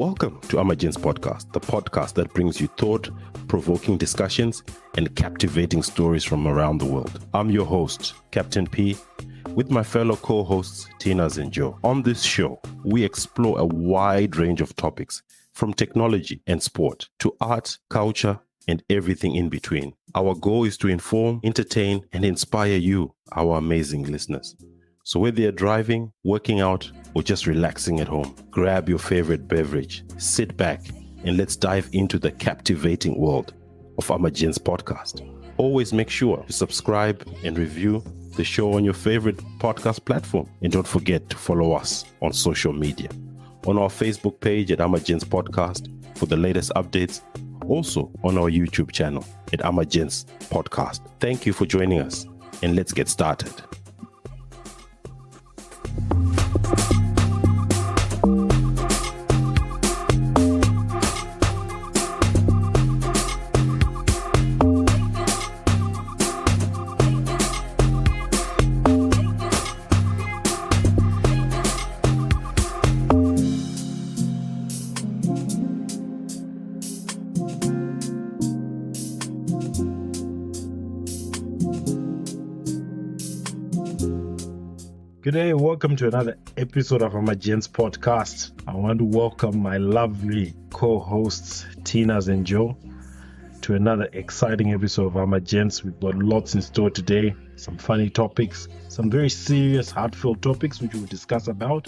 Welcome to Amagentz Podcast, the podcast that brings you thought-provoking discussions and captivating stories from around the world. I'm your host, Captain P, with my fellow co-hosts, Tinas and Joe. On this show, we explore a wide range of topics, from technology and sport to art, culture, and everything in between. Our goal is to inform, entertain, and inspire you, our amazing listeners. So whether you're driving, working out, or just relaxing at home, grab your favorite beverage, sit back, and let's dive into the captivating world of Amagentz Podcast. Always make sure to subscribe and review the show on your favorite podcast platform. And don't forget to follow us on social media. On our Facebook page at Amagentz Podcast for the latest updates. Also on our YouTube channel at Amagentz Podcast. Thank you for joining us, and let's get started. Good day, welcome to another episode of Amagentz Podcast. I want to welcome my lovely co-hosts, Tinas and Joe, to another exciting episode of Amagentz. We've got lots in store today, some funny topics, some very serious, heartfelt topics which we'll discuss about.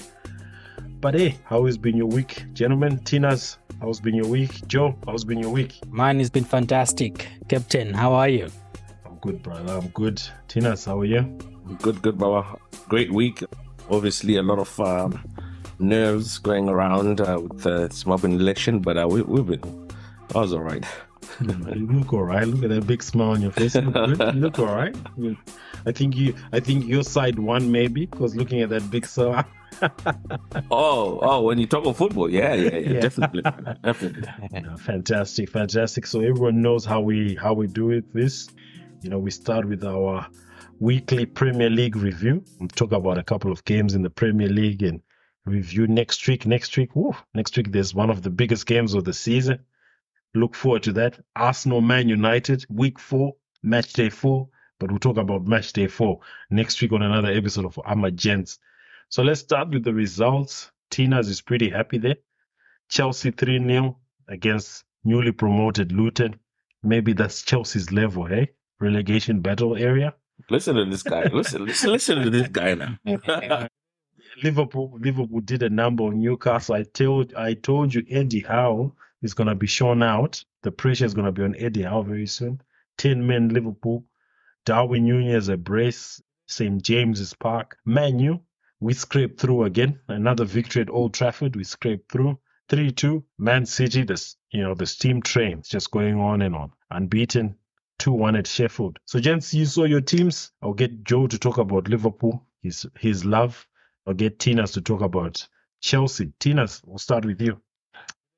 But hey, how has been your week, gentlemen? Tinas, how's been your week? Joe, how's been your week? Mine has been fantastic. Captain, how are you? I'm good, brother. I'm good. Tinas, how are you? Good, Baba. Great week. Obviously, a lot of nerves going around with the Zimbabwean election, but we've been. I was all right. You look all right. Look at that big smile on your face. You look all right. I think your side won, maybe, because looking at that big smile. Oh, when you talk of football, yeah. Definitely. No, fantastic. So everyone knows how we do it. We start with our weekly Premier League review. We'll talk about a couple of games in the Premier League and review next week. Next week, there's one of the biggest games of the season. Look forward to that. Arsenal, Man United, week 4, match day 4. But we'll talk about match day 4 next week on another episode of Amagentz. So let's start with the results. Tinas is pretty happy there. Chelsea 3-0 against newly promoted Luton. Maybe that's Chelsea's level, hey? Relegation battle area. Listen to this guy. Listen to this guy now. Liverpool did a number on Newcastle. I told you Eddie Howe is going to be shown out. The pressure is going to be on Eddie Howe very soon. 10 men Liverpool. Darwin Nunez a brace. St. James's Park. Man U, we scraped through again. Another victory at Old Trafford. We scraped through. 3-2. Man City, the steam train is just going on and on. Unbeaten. 2-1 at Sheffield. So, gents, you saw your teams. I'll get Joe to talk about Liverpool, his love. I'll get Tinas to talk about Chelsea. Tinas, we'll start with you.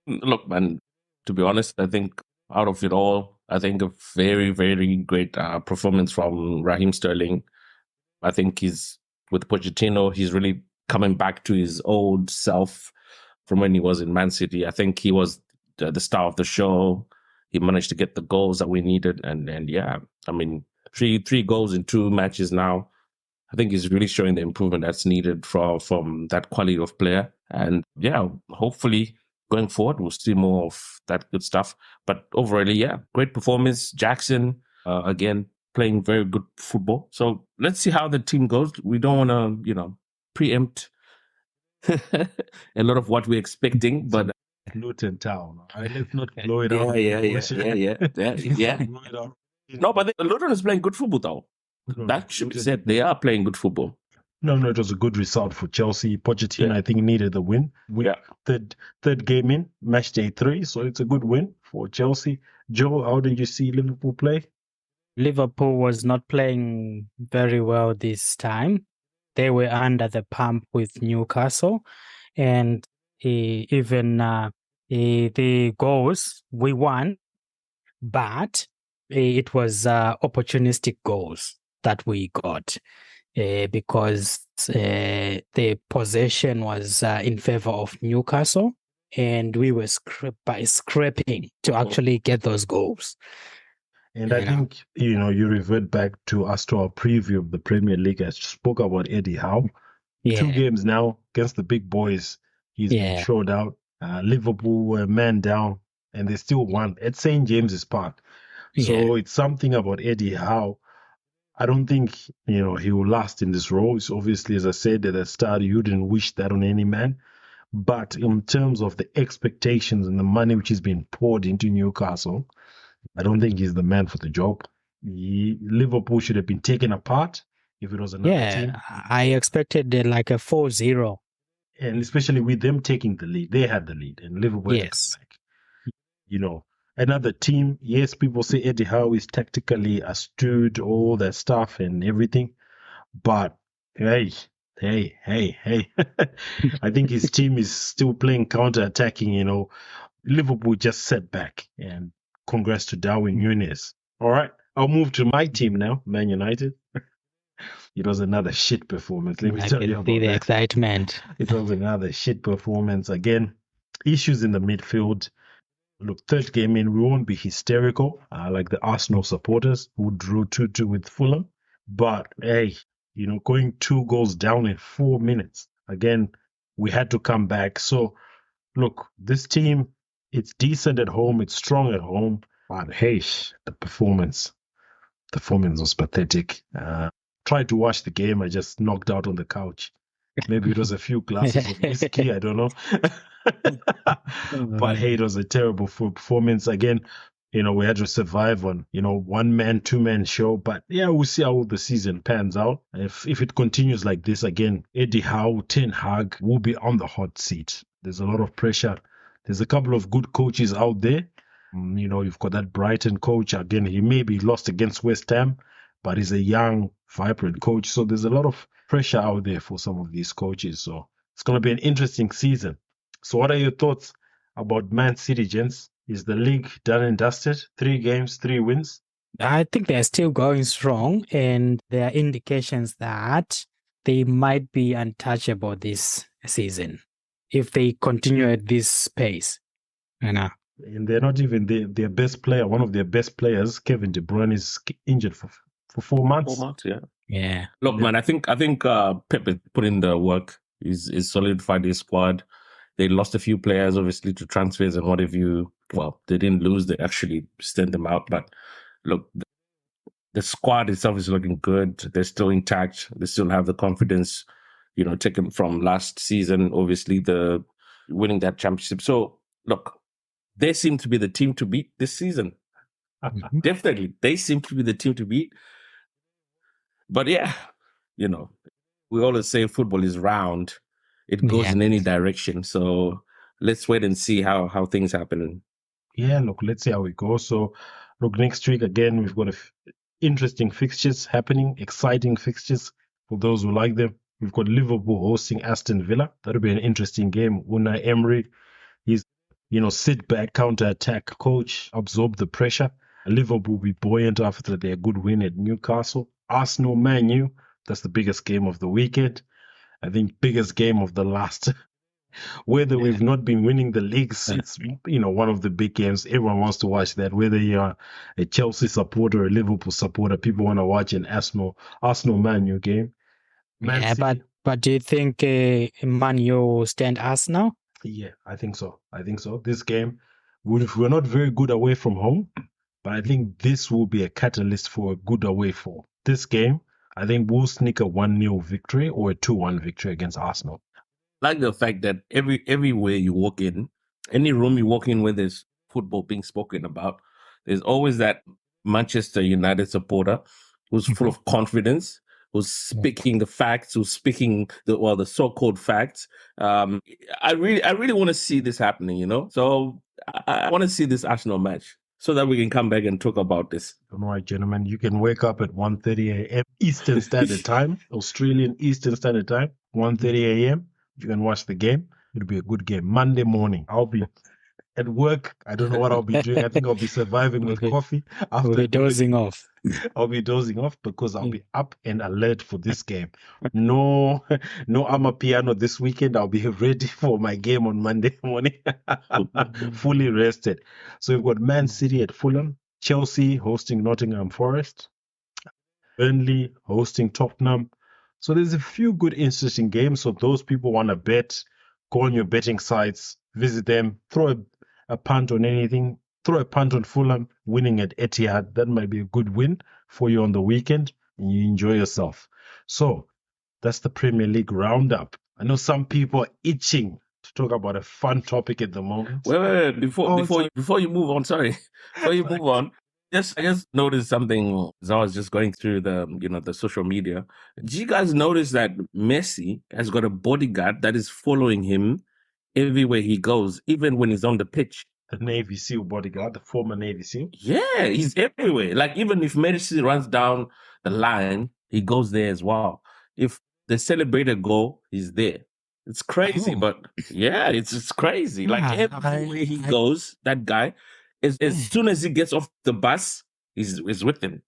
Look, man, to be honest, I think out of it all, I think a very, very great performance from Raheem Sterling. I think with Pochettino, he's really coming back to his old self from when he was in Man City. I think he was the star of the show. He managed to get the goals that we needed. And yeah, I mean, three goals in 2 matches now. I think he's really showing the improvement that's needed from that quality of player. And yeah, hopefully going forward, we'll see more of that good stuff. But overall, yeah, great performance. Jackson, again, playing very good football. So let's see how the team goes. We don't want to, preempt a lot of what we're expecting, but Luton Town. All right, let's not blow it out. Yeah. No, but Luton is playing good football, though. That should be said. They are playing good football. No, it was a good result for Chelsea. Pochettino, I think, needed the win. Third game in, match day 3. So it's a good win for Chelsea. Joe, how did you see Liverpool play? Liverpool was not playing very well this time. They were under the pump with Newcastle. And even the goals, we won, but it was opportunistic goals that we got because the possession was in favor of Newcastle, and we were scraping to actually get those goals. And I think, you revert back to us to our preview of the Premier League. I spoke about Eddie Howe. Yeah. 2 games now against the big boys. He's been showed out. Liverpool were man down, and they still won at St. James's Park. So it's something about Eddie Howe. I don't think, he will last in this role. It's obviously, as I said at the start, you didn't wish that on any man. But in terms of the expectations and the money which is being poured into Newcastle, I don't think he's the man for the job. Liverpool should have been taken apart if it was another team. I expected like a 4-0. And especially with them taking the lead. They had the lead, and Liverpool had to come back. Another team, yes, people say Eddie Howe is tactically astute, all that stuff and everything. But, hey. I think his team is still playing counter-attacking, Liverpool just set back. And congrats to Darwin Núñez. All right, I'll move to my team now, Man United. It was another shit performance. Let me tell you about the that. excitement. It was another shit performance. Again, issues in the midfield. Look, third game in, we won't be hysterical like the Arsenal supporters who drew 2-2 with Fulham. But, hey, going 2 goals down in 4 minutes. Again, we had to come back. So, look, this team, it's decent at home. It's strong at home. But, hey, the performance was pathetic. Tried to watch the game. I just knocked out on the couch. Maybe it was a few glasses of whiskey. I don't know. But hey, it was a terrible performance. Again, we had to survive on, 1-man, 2-man show. But yeah, we'll see how the season pans out. If it continues like this, again, Eddie Howe, Ten Hag will be on the hot seat. There's a lot of pressure. There's a couple of good coaches out there. You've got that Brighton coach. Again, he may be lost against West Ham, but he's a young, vibrant coach. So there's a lot of pressure out there for some of these coaches. So it's going to be an interesting season. So what are your thoughts about Man City, gents? Is the league done and dusted? 3 games, 3 wins? I think they're still going strong, and there are indications that they might be untouchable this season if they continue at this pace. And they're not even their best player. One of their best players, Kevin De Bruyne, is injured for 4 months. 4 months, yeah. Yeah. Look, man, I think Pep has put in the work. He's solidified his squad. They lost a few players, obviously, to transfers and what have you. Well, they didn't lose. They actually sent them out. But look, the squad itself is looking good. They're still intact. They still have the confidence, taken from last season, obviously, the winning that championship. So, look, they seem to be the team to beat this season. Definitely. They seem to be the team to beat. But yeah, we always say football is round. It goes in any direction. So let's wait and see how things happen. Yeah, look, let's see how it goes. So, look, next week, again, we've got interesting fixtures happening, exciting fixtures for those who like them. We've got Liverpool hosting Aston Villa. That'll be an interesting game. Unai Emery, he's, sit back, counter-attack coach, absorb the pressure. Liverpool will be buoyant after their good win at Newcastle. Arsenal, Man U, that's the biggest game of the weekend. I think biggest game of the last. Whether we've not been winning the leagues, it's one of the big games. Everyone wants to watch that. Whether you're a Chelsea supporter or a Liverpool supporter, people want to watch an Arsenal Man U game. But do you think Man U will stand Arsenal? Yeah, I think so. This game, we're not very good away from home, but I think this will be a catalyst for a good away form. This game, I think we'll sneak a 1-0 victory or a 2-1 victory against Arsenal. Like the fact that everywhere you walk in, any room you walk in where there's football being spoken about, there's always that Manchester United supporter who's full of confidence, who's speaking the facts, who's speaking the so-called facts. I really want to see this happening, So I want to see this Arsenal match so that we can come back and talk about this. All right, gentlemen, you can wake up at 1:30 a.m. Eastern Standard Time, Australian Eastern Standard Time, 1:30 a.m. You can watch the game. It'll be a good game. Monday morning, I'll be At work, I don't know what I'll be doing. I think I'll be surviving with coffee after We'll be dozing off. I'll be dozing off because I'll be up and alert for this game. No Amapiano this weekend. I'll be ready for my game on Monday morning. Fully rested. So we've got Man City at Fulham, Chelsea hosting Nottingham Forest, Burnley hosting Tottenham. So there's a few good, interesting games. So those people want to bet, go on your betting sites, visit them, throw a punt on anything. Throw a punt on Fulham winning at Etihad. That might be a good win for you on the weekend, and you enjoy yourself. So that's the Premier League roundup. I know some people are itching to talk about a fun topic at the moment. Wait. Before you move on, sorry. Before you move on, I just noticed something as I was just going through the social media. Did you guys notice that Messi has got a bodyguard that is following him everywhere he goes, even when he's on the pitch? The Navy SEAL bodyguard, the former Navy SEAL. Yeah, he's everywhere. Like, even if Messi runs down the line, he goes there as well. If they celebrate a goal, he's there. It's crazy, but yeah, it's crazy. Like, everywhere he goes, that guy, as soon as he gets off the bus, he's with him.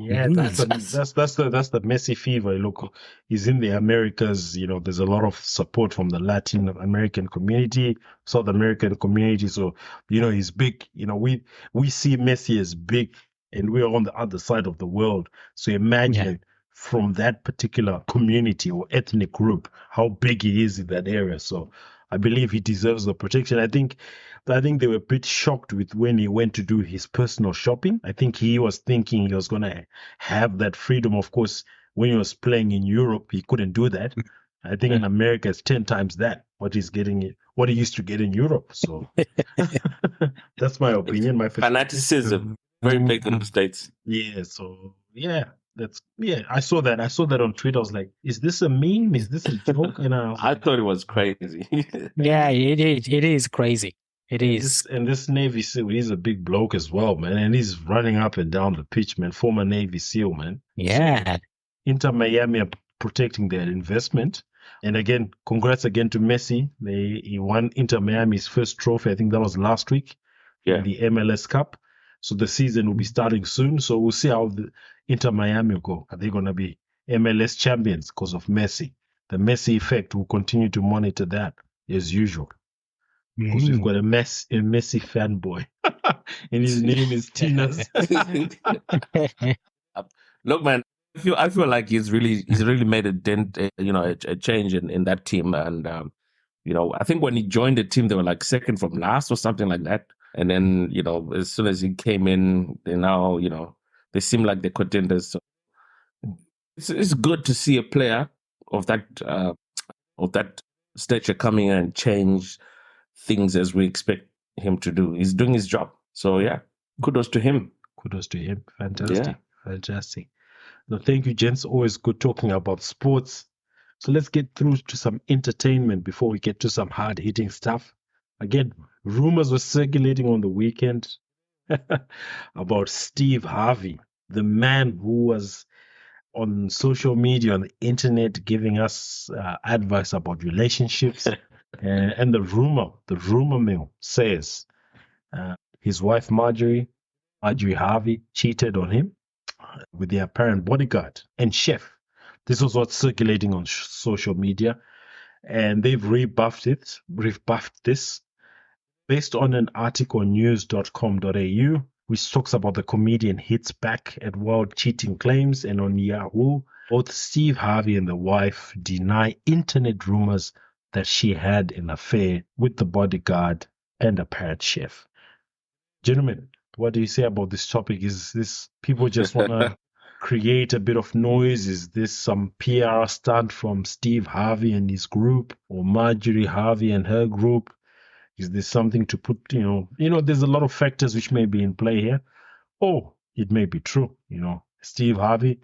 Yeah, that's the Messi fever. Look, he's in the Americas. There's a lot of support from the Latin American community, South American community. So, he's big. We see Messi as big, and we're on the other side of the world. So imagine from that particular community or ethnic group, how big he is in that area. So I believe he deserves the protection. I think they were a bit shocked with when he went to do his personal shopping. I think he was thinking he was going to have that freedom. Of course, when he was playing in Europe, he couldn't do that. I think in America, it's 10 times that what he used to get in Europe. So that's my opinion. My fanaticism, very big in the States. Yeah. So I saw that. I saw that on Twitter. I was like, is this a meme? Is this a joke? And I thought it was crazy. Yeah, it is crazy. It is. And this Navy SEAL, he's a big bloke as well, man. And he's running up and down the pitch, man. Former Navy SEAL, man. Yeah. So, Inter Miami are protecting their investment. And again, congrats again to Messi. He won Inter Miami's first trophy. I think that was last week. Yeah. The MLS Cup. So the season will be starting soon. So we'll see how the Inter Miami will go. Are they going to be MLS champions because of Messi? The Messi effect, will continue to monitor that as usual. Because we've got a Messi fanboy, and his name is Tinas. Look, man, I feel like he's really made a dent, a change in that team. And I think when he joined the team, they were like second from last or something like that. And then as soon as he came in, they now they seem like they're contenders. So it's good to see a player of that stature coming in and change things as we expect him to do. He's doing his job. So yeah, kudos to him. Fantastic. Yeah. Fantastic. No, thank you, gents. Always good talking about sports. So let's get through to some entertainment before we get to some hard-hitting stuff. Again, rumors were circulating on the weekend about Steve Harvey, the man who was on social media, on the internet, giving us advice about relationships. And the rumor mill says his wife Marjorie Harvey cheated on him with the apparent bodyguard and chef. This was what's circulating on social media, and they've rebuffed this based on an article on news.com.au, which talks about the comedian hits back at wild cheating claims, and on Yahoo, both Steve Harvey and the wife deny internet rumors that she had an affair with the bodyguard and apparent chef. Gentlemen, what do you say about this topic? Is this people just want to create a bit of noise? Is this some PR stunt from Steve Harvey and his group, or Marjorie Harvey and her group? Is this something to put, there's a lot of factors which may be in play here. Or it may be true, Steve Harvey,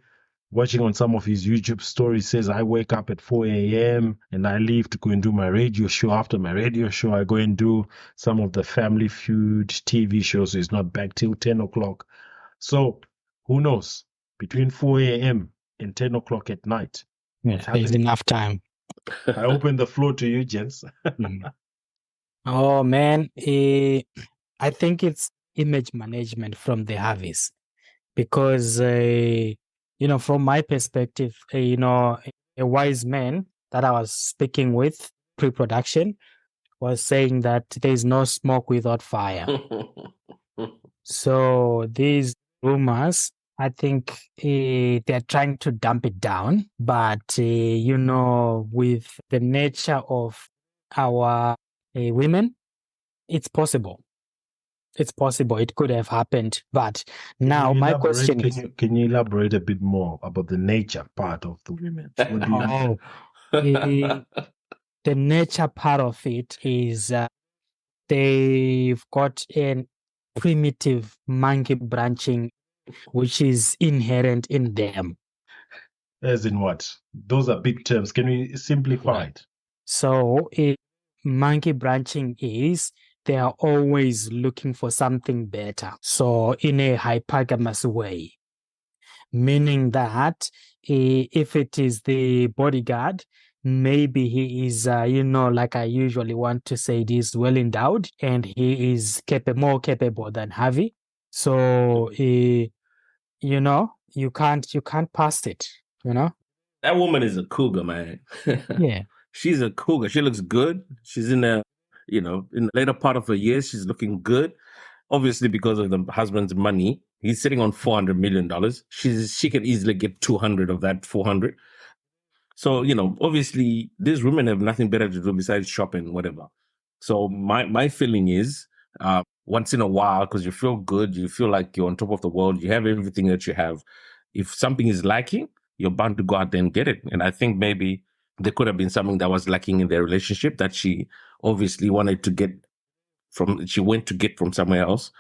watching on some of his YouTube stories, says, I wake up at 4 a.m. and I leave to go and do my radio show. After my radio show, I go and do some of the Family Feud TV shows. So it's not back till 10 o'clock. So who knows? Between 4 a.m. and 10 o'clock at night. Yeah, there's enough time. I open the floor to you, gents. Oh man, I think it's image management from the Harveys because, from my perspective, a wise man that I was speaking with pre-production was saying that there's no smoke without fire. So these rumors, I think they're trying to dump it down, but with the nature of our women, it's possible. It's possible. It could have happened, but now my question is, can you elaborate a bit more about the nature part of the women? What do you mean? The nature part of it is they've got an primitive monkey branching, which is inherent in them. As in what? Those are big terms. Can we simplify it? So, monkey branching is they are always looking for something better. So, in a hypergamous way, meaning that if it is the bodyguard, maybe he is, like I usually want to say, he's well endowed and he is more capable than Harvey. So, you can't pass it, That woman is a cougar, man. Yeah. She's a cougar. She looks good. She's in in the later part of her years, she's looking good. Obviously, because of the husband's money, he's sitting on $400 million. She can easily get 200 of that 400. So, obviously, these women have nothing better to do besides shopping, whatever. So my feeling is, once in a while, because you feel good, you feel like you're on top of the world, you have everything that you have. If something is lacking, you're bound to go out there and get it. And I think maybe there could have been something that was lacking in their relationship that she obviously wanted to get she went to get from somewhere else.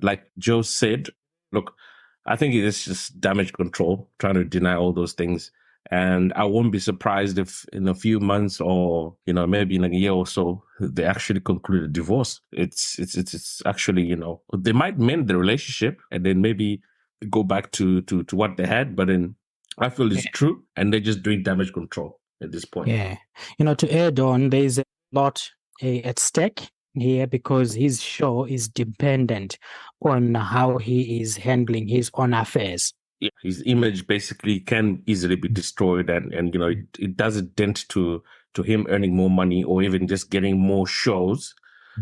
Like Joe said, look, I think it is just damage control, trying to deny all those things. And I won't be surprised if in a few months or, maybe in a year or so, they actually conclude a divorce. It's actually, they might mend the relationship and then maybe go back to what they had. But then I feel it's true. And they're just doing damage control at this point. Yeah. To add on, there's a lot at stake here because his show is dependent on how he is handling his own affairs. Yeah, his image basically can easily be destroyed, and it does a dent to him earning more money or even just getting more shows.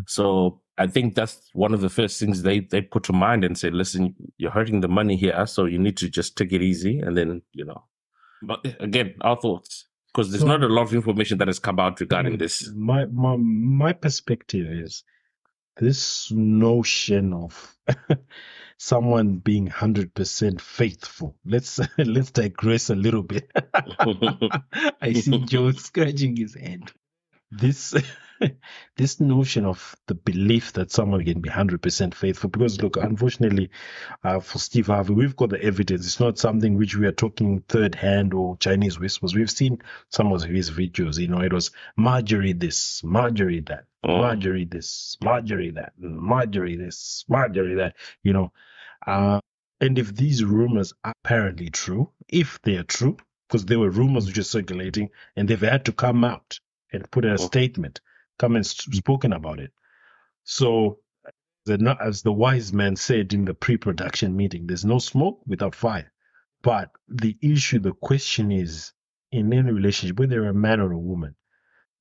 So I think that's one of the first things they put to mind and say, listen, you're hurting the money here, so you need to just take it easy. And then but again, our thoughts, because there's not a lot of information that has come out regarding this. My perspective is this notion of someone being 100% faithful. Let's digress a little bit. I see Joe scratching his head. This notion of the belief that someone can be 100% faithful, because look, unfortunately, for Steve Harvey, we've got the evidence. It's not something which we are talking third hand or Chinese whispers. We've seen some of his videos. It was Marjorie this, Marjorie that, Marjorie this, Marjorie that, Marjorie this, Marjorie that. And if these rumors are apparently true, if they are true, because there were rumors which are circulating, and they've had to come out and put in a statement, come and spoken about it. So, as the wise man said in the pre-production meeting, there's no smoke without fire. But the question is, in any relationship, whether you're a man or a woman,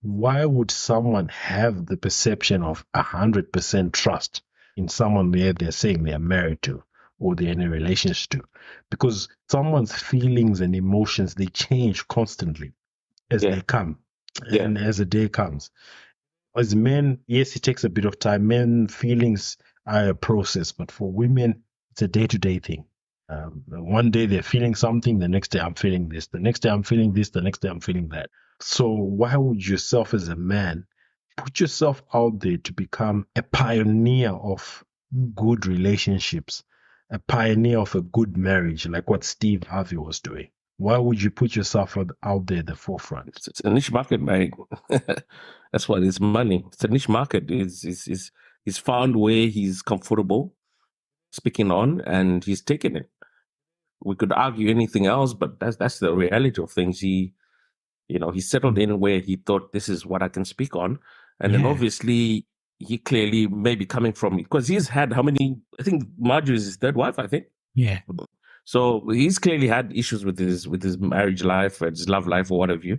why would someone have the perception of 100% trust in someone they're saying they're married to or they're in a relationship to? Because someone's feelings and emotions, they change constantly as they come. And as the day comes, as men, yes, it takes a bit of time. Men feelings are a process, but for women, it's a day-to-day thing. One day they're feeling something, the next day I'm feeling this, the next day I'm feeling this, the next day I'm feeling that. So why would yourself as a man put yourself out there to become a pioneer of good relationships, a pioneer of a good marriage, like what Steve Harvey was doing? Why would you put yourself out there at the forefront? It's a niche market, man. That's what it's money. It's a niche market. He's found where he's comfortable speaking on, and he's taken it. We could argue anything else, but that's the reality of things. He settled in where he thought this is what I can speak on, And then Yeah. obviously he clearly maybe coming from, because he's had how many, I think Marjorie is his third wife, I think. Yeah. So he's clearly had issues with his marriage life, or his love life, or what have you.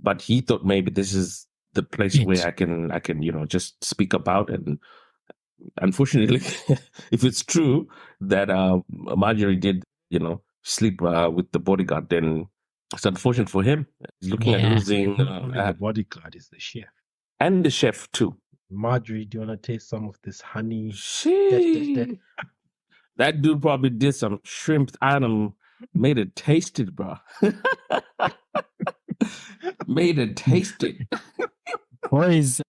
But he thought maybe this is the place where I can, just speak about. And unfortunately, if it's true that Marjorie did, sleep with the bodyguard, then it's unfortunate for him. He's looking at losing the bodyguard is the chef. And the chef too. Marjorie, do you want to taste some of this honey? That dude probably did some shrimp item, made it tasted, bro. Made it tasted. Boys,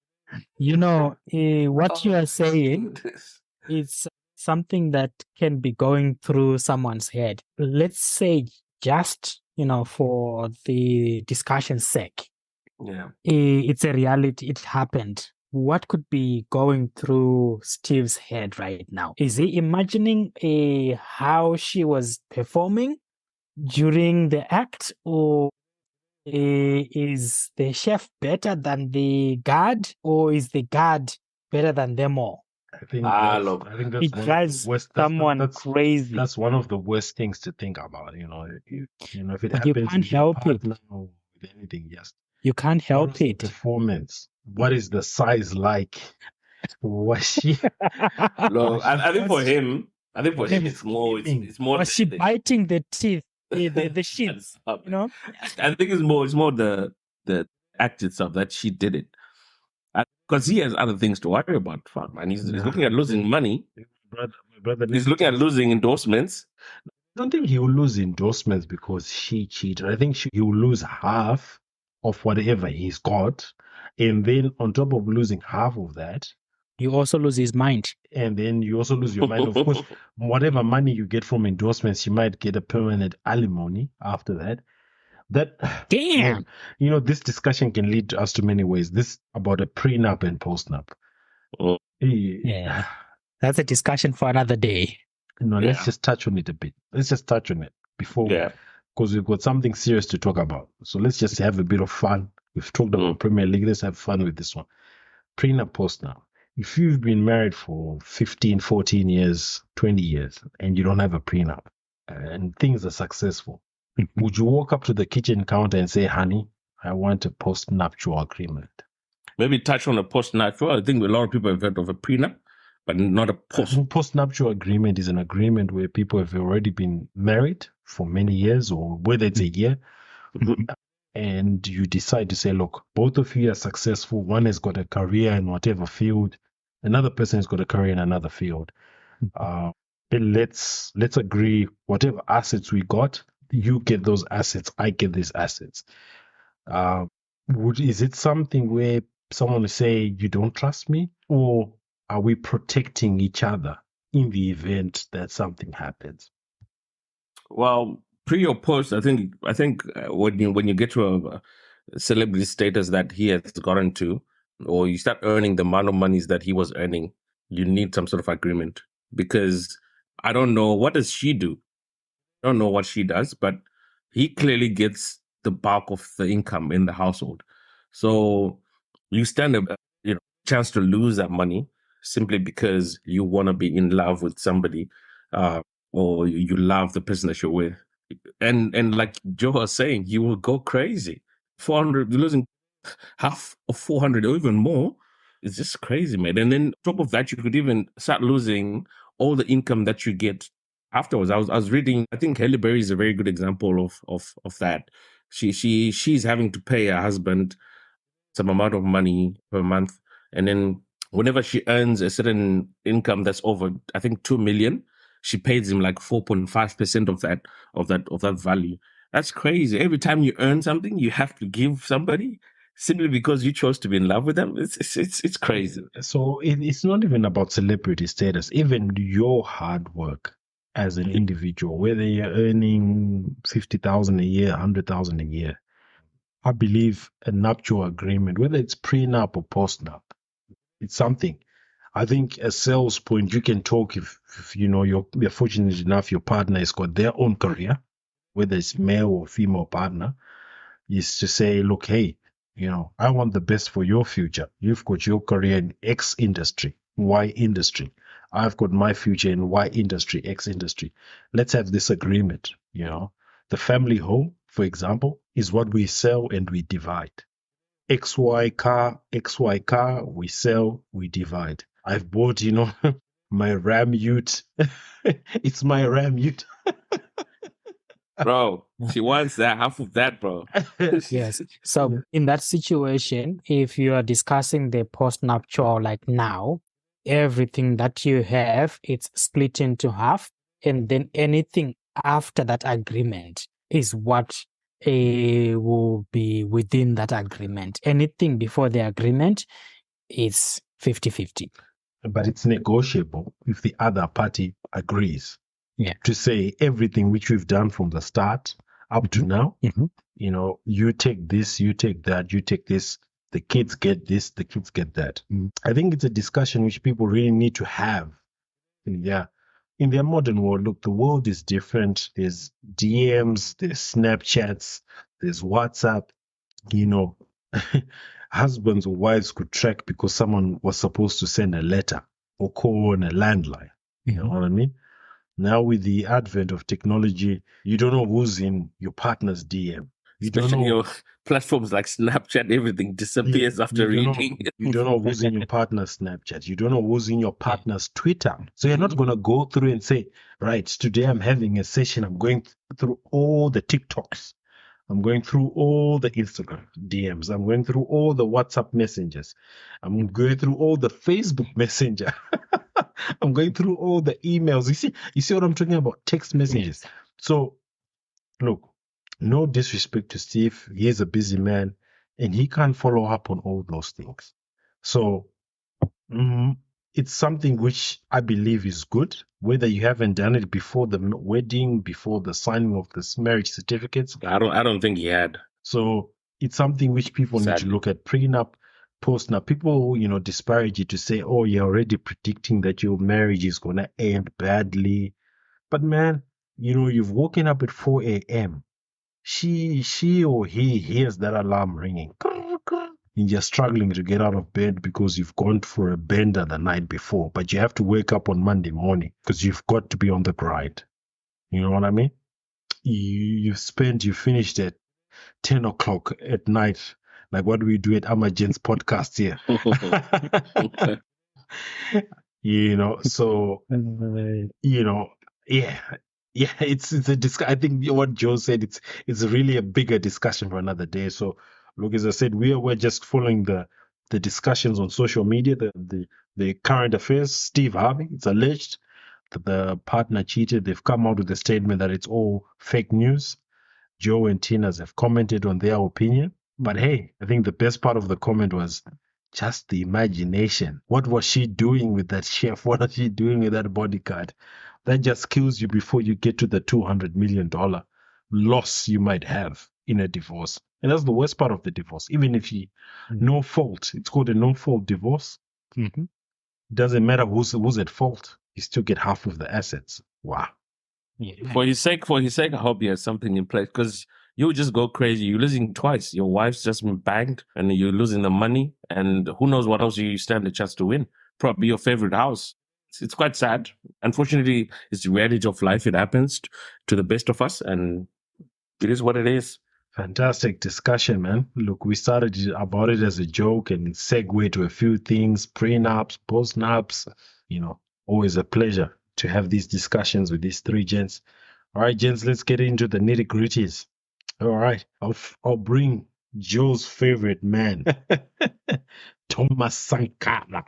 what you are saying, it's something that can be going through someone's head. Let's say just, for the discussion's sake. Yeah. It's a reality. It happened. What could be going through Steve's head right now? Is he imagining how she was performing during the act, or is the chef better than the guard, or is the guard better than them all? I think that's it drives someone crazy. That's one of the worst things to think about. If it But happens, you can't help it. With anything, yes. You can't help it. Performance. What is the size like? Was she? No, I think for him, it's more. It's more. Was she biting the teeth, the sheets? I think it's more the act itself that she did it, because he has other things to worry about. Fuck, man, he's looking at losing money. My brother, he's looking at losing endorsements. I don't think he will lose endorsements because she cheated. I think he will lose half of whatever he's got. And then on top of losing half of that, you also lose his mind. And then you also lose your mind. Of course, whatever money you get from endorsements, you might get a permanent alimony after that. Damn. This discussion can lead us to many ways. This about a prenup and postnup. Yeah. That's a discussion for another day. Let's just touch on it a bit. Let's just touch on it before, because we've got something serious to talk about. So let's just have a bit of fun. We've talked about Premier League. Let's have fun with this one. Prenup, postnup. If you've been married for 15, 14 years, 20 years, and you don't have a prenup, and things are successful, would you walk up to the kitchen counter and say, honey, I want a post-nuptial agreement? Maybe touch on a post-nuptial. I think a lot of people have heard of a prenup, but not a post-nuptial agreement is an agreement where people have already been married for many years, or whether it's a year, and you decide to say, look, both of you are successful. One has got a career in whatever field. Another person has got a career in another field. Let's agree, whatever assets we got, you get those assets, I get these assets. Is it something where someone will say, you don't trust me? Or are we protecting each other in the event that something happens? Well, pre or post, I think when you get to a celebrity status that he has gotten to, or you start earning the amount of monies that he was earning, you need some sort of agreement. Because I don't know, what does she do? I don't know what she does, but he clearly gets the bulk of the income in the household. So you stand a chance to lose that money simply because you want to be in love with somebody, or you love the person that you're with. And like Joe was saying, you will go crazy. 400, losing half of 400 or even more. It's just crazy, man. And then on top of that, you could even start losing all the income that you get afterwards. I was reading, I think Halle Berry is a very good example of that. She's having to pay her husband some amount of money per month. And then whenever she earns a certain income that's over, I think 2 million, she pays him like 4.5% of that value. That's crazy. Every time you earn something, you have to give somebody simply because you chose to be in love with them. It's crazy. So it's not even about celebrity status. Even your hard work as an individual, whether you're earning 50,000 a year, 100,000 a year, I believe a nuptial agreement, whether it's prenup or postnup, it's something. I think a sales point, you can talk if you're fortunate enough, your partner has got their own career, whether it's male or female partner, is to say, look, hey, I want the best for your future. You've got your career in X industry, Y industry. I've got my future in Y industry, X industry. Let's have this agreement. The family home, for example, is what we sell and we divide. XY car, we sell, we divide. I've bought, my Ram Ute. It's my Ram Ute. Bro, she wants that half of that, bro. Yes. So in that situation, if you are discussing the post-nuptial like now, everything that you have, it's split into half. And then anything after that agreement is what will be within that agreement. Anything before the agreement is 50-50. But it's negotiable if the other party agrees. Yeah. To say everything which we've done from the start up to now, you take this, you take that, you take this, the kids get this, the kids get that. I think it's a discussion which people really need to have. Yeah. In their modern world, look, the world is different. There's DMs, there's Snapchats, there's WhatsApp. Husbands or wives could track because someone was supposed to send a letter or call on a landline. You know what I mean? Now with the advent of technology, you don't know who's in your partner's DM. Especially your platforms like Snapchat, everything disappears after reading. You don't know who's in your partner's Snapchat. You don't know who's in your partner's Twitter. So you're not going to go through and say, right, today I'm having a session. I'm going through all the TikToks. I'm going through all the Instagram DMs. I'm going through all the WhatsApp messengers. I'm going through all the Facebook Messenger. I'm going through all the emails. You see what I'm talking about? Text messages. Yes. So, look, no disrespect to Steve. He is a busy man, and he can't follow up on all those things. So, it's something which I believe is good, whether you haven't done it before the wedding, before the signing of the marriage certificates. I don't think he had. So it's something which people need to look at. Prenup, postnup. People, disparage it to say, oh, you're already predicting that your marriage is going to end badly. But man, you've woken up at 4 a.m. She or he hears that alarm ringing. And you're struggling to get out of bed because you've gone for a bender the night before, but you have to wake up on Monday morning because you've got to be on the grind. You know what I mean? You finished at 10 o'clock at night, like what we do at Amagentz Podcast here. So, it's a discussion. I think what Joe said, it's really a bigger discussion for another day. So, look, as I said, we're just following the discussions on social media, the current affairs. Steve Harvey, it's alleged that the partner cheated. They've come out with a statement that it's all fake news. Joe and Tina's have commented on their opinion. But hey, I think the best part of the comment was just the imagination. What was she doing with that chef? What was she doing with that bodyguard? That just kills you before you get to the $200 million loss you might have in a divorce. And that's the worst part of the divorce. Even if no fault, it's called a no-fault divorce. Doesn't matter who's at fault. You still get half of the assets. Wow. Yeah. For his sake, I hope he has something in place because you just go crazy. You're losing twice. Your wife's just been banged and you're losing the money. And who knows what else you stand a chance to win. Probably your favorite house. It's quite sad. Unfortunately, it's the reality of life. It happens to the best of us. And it is what it is. Fantastic discussion, man. Look, we started about it as a joke and segue to a few things, prenups, postnups. Always a pleasure to have these discussions with these three gents. All right, gents, let's get into the nitty gritties. All right, I'll bring Joe's favorite man, Thomas Sankara.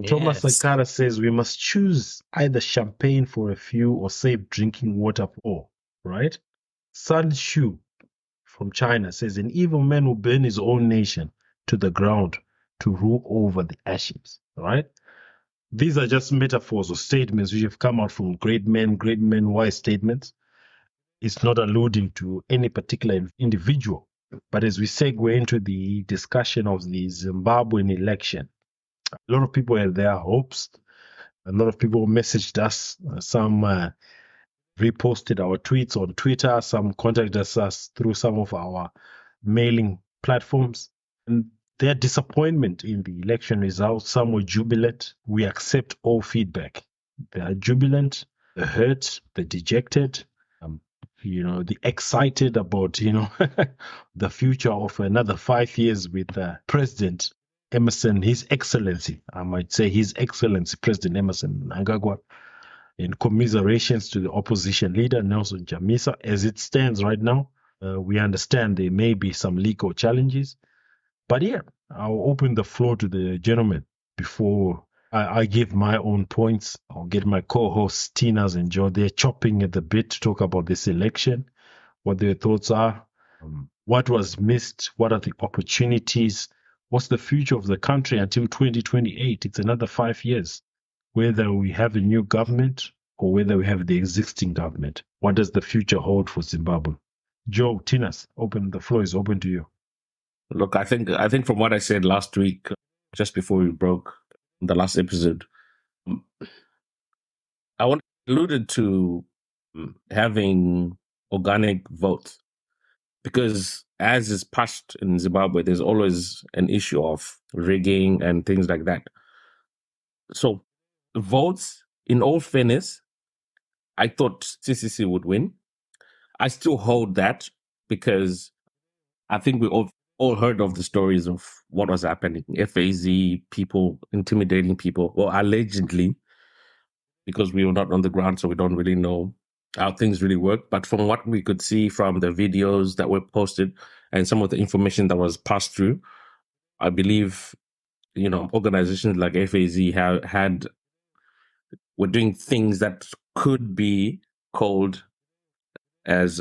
Thomas Sankara says we must choose either champagne for a few or safe drinking water for all, right? Sun Shu from China says an evil man will burn his own nation to the ground to rule over the ashes, right? These are just metaphors or statements which have come out from great men, wise statements. It's not alluding to any particular individual. But as we segue into the discussion of the Zimbabwean election, a lot of people had their hopes. A lot of people messaged us. Some reposted our tweets on Twitter. Some contacted us through some of our mailing platforms. And their disappointment in the election results, some were jubilant. We accept all feedback. They are jubilant, the hurt, the dejected, the excited about, the future of another 5 years with President Emerson, His Excellency, I might say His Excellency, President Emerson Mnangagwa, and commiserations to the opposition leader, Nelson Chamisa. As it stands right now, we understand there may be some legal challenges. But yeah, I'll open the floor to the gentleman before I give my own points. I'll get my co-hosts, Tinas and Joe. They're chopping at the bit to talk about this election, what their thoughts are, what was missed, what are the opportunities, what's the future of the country until 2028. It's another 5 years. Whether we have a new government or whether we have the existing government, what does the future hold for Zimbabwe? Joe, Tinas, the floor is open to you. Look, I think from what I said last week, just before we broke the last episode, I alluded to having organic votes, because as is passed in Zimbabwe, there's always an issue of rigging and things like that. So votes, in all fairness, I thought CCC would win. I still hold that, because I think we all heard of the stories of what was happening. FAZ, people intimidating people, well, allegedly, because we were not on the ground, so we don't really know how things really work. But from what we could see from the videos that were posted and some of the information that was passed through, I believe, organizations like FAZ were doing things that could be called as,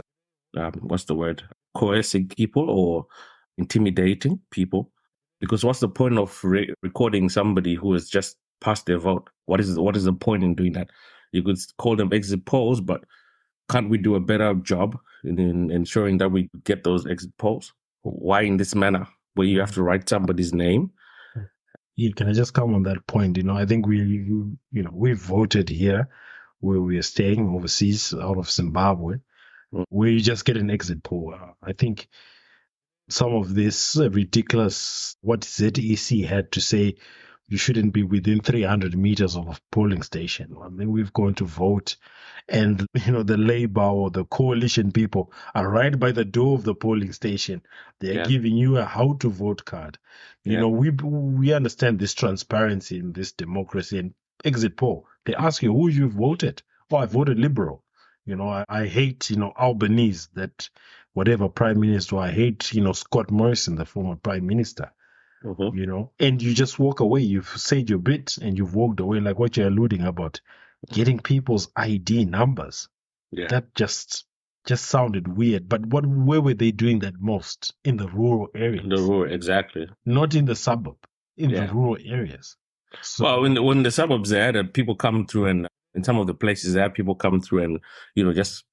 coercing people or intimidating people. Because what's the point of recording somebody who has just passed their vote? What is the point in doing that? You could call them exit polls, but can't we do a better job in ensuring that we get those exit polls? Why in this manner, where you have to write somebody's name? Yeah, can I just come on that point? I think we voted here where we are staying overseas out of Zimbabwe, where you just get an exit poll. I think some of this ridiculous, what ZEC had to say, you shouldn't be within 300 meters of a polling station. I mean, we've gone to vote, and the Labour or the coalition people are right by the door of the polling station. They're giving you a how to vote card. We understand this transparency in this democracy and exit poll. They ask you who you voted. Oh, I voted Liberal. I hate Albanese, that whatever prime minister. I hate Scott Morrison, the former prime minister. And you just walk away. You've said your bit and you've walked away, like what you're alluding about, getting people's ID numbers. That just sounded weird. But where were they doing that most? In the rural areas. The rural, exactly. Not in the suburb, in the rural areas. So, well, when the suburbs, they had people come through, and in some of the places, they had people come through and just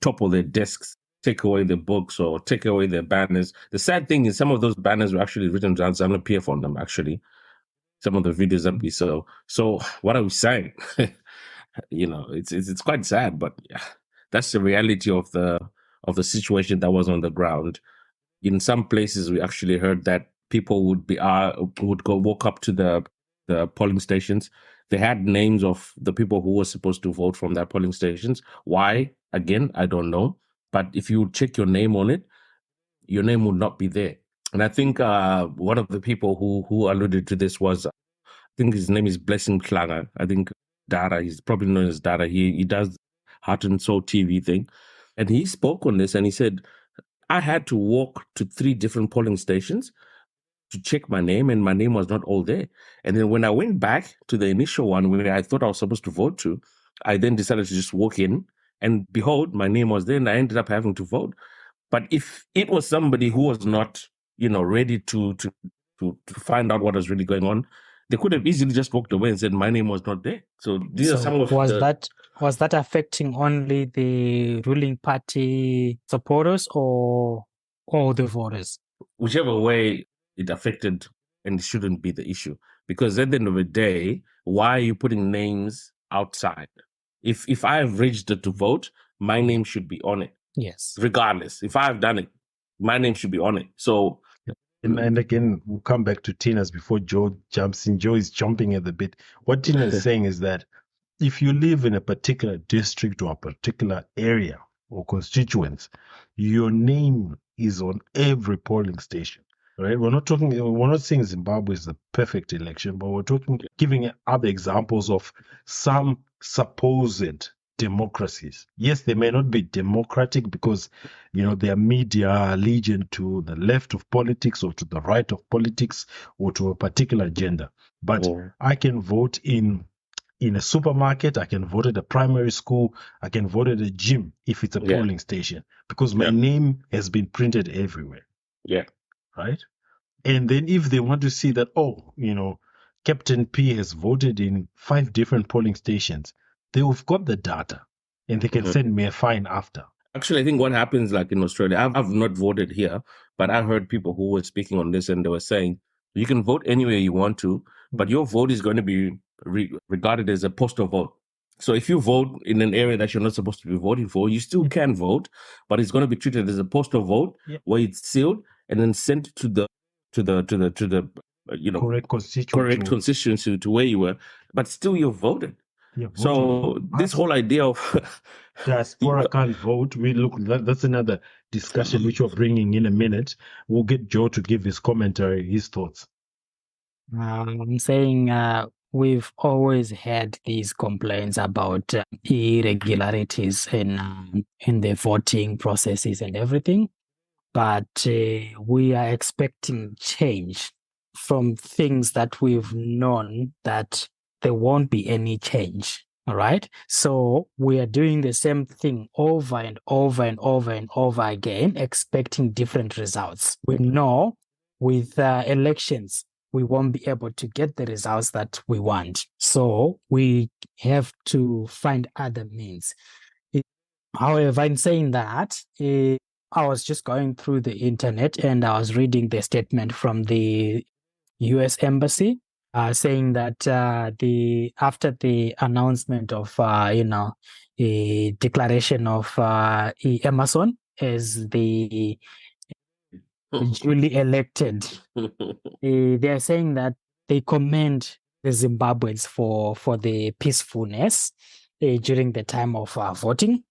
topple their desks, take away their books or take away their banners. The sad thing is some of those banners were actually written Zanu PF on them, actually. Some of the videos that we saw. So what are we saying? It's quite sad, but that's the reality of the situation that was on the ground. In some places, we actually heard that people would walk up to the polling stations. They had names of the people who were supposed to vote from their polling stations. Why? Again, I don't know. But if you check your name on it, your name would not be there. And I think one of the people who alluded to this was, I think his name is Blessing Klanga. I think Dara, he's probably known as Dara. He does Heart and Soul TV thing. And he spoke on this and he said, I had to walk to 3 different polling stations to check my name, and my name was not all there. And then when I went back to the initial one where I thought I was supposed to vote to, I then decided to just walk in, and behold, my name was there, and I ended up having to vote. But if it was somebody who was not, ready to find out what was really going on, they could have easily just walked away and said my name was not there. So these are some of was that affecting only the ruling party supporters or all the voters? Whichever way it affected, and it shouldn't be the issue. Because at the end of the day, why are you putting names outside? If I have registered to vote, my name should be on it. Yes. Regardless. If I have done it, my name should be on it. So, and again, we'll come back to Tina's before Joe jumps in. Joe is jumping at the bit. What Tina is saying is that if you live in a particular district or a particular area or constituents, your name is on every polling station. Right? We're not saying Zimbabwe is the perfect election, but we're giving other examples of some supposed democracies. Yes, they may not be democratic because, their media are allegiant to the left of politics or to the right of politics or to a particular agenda. But I can vote in a supermarket, I can vote at a primary school, I can vote at a gym if it's a polling station because my name has been printed everywhere. Yeah. Right? And then if they want to see that, Captain P has voted in 5 different polling stations, they've got the data and they can send me a fine after. Actually, I think what happens like in Australia, I've not voted here, but I heard people who were speaking on this and they were saying, you can vote anywhere you want to, but your vote is going to be regarded as a postal vote. So if you vote in an area that you're not supposed to be voting for, you still can vote, but it's going to be treated as a postal vote where it's sealed and then sent to the correct constituency to where you were, but still you voted. So this whole idea of diaspora can't vote, that's another discussion which we're bringing in a minute. We'll get Joe to give his commentary, his thoughts. I'm saying we've always had these complaints about irregularities in the voting processes and everything, but we are expecting change from things that we've known that there won't be any change. All right. So we are doing the same thing over and over and over and over again, expecting different results. We know with elections, we won't be able to get the results that we want. So we have to find other means. However, in saying that, I was just going through the internet and I was reading the statement from the US Embassy saying that after the announcement of a declaration of Emerson as the duly elected, they are saying that they commend the Zimbabweans for the peacefulness during the time of voting.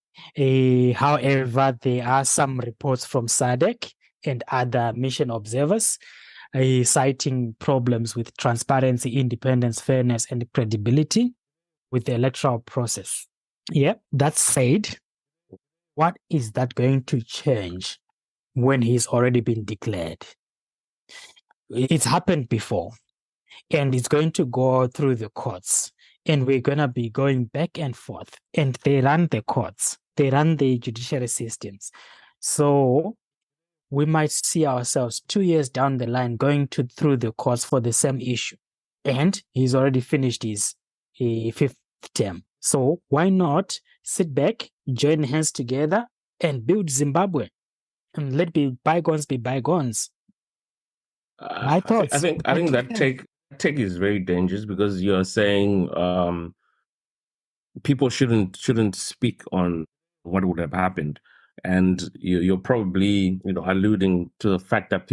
However, there are some reports from SADC and other mission observers citing problems with transparency, independence, fairness, and credibility with the electoral process. Yeah, that said, what is that going to change when he's already been declared? It's happened before, and it's going to go through the courts, and we're going to be going back and forth, and they run the courts, they run the judiciary systems. So we might see ourselves 2 years down the line going through the courts for the same issue. And he's already finished his 5th term. So why not sit back, join hands together, and build Zimbabwe? And let bygones be bygones. My thoughts. I think that take is very dangerous because you're saying people shouldn't speak on what would have happened. And you're probably, alluding to the fact that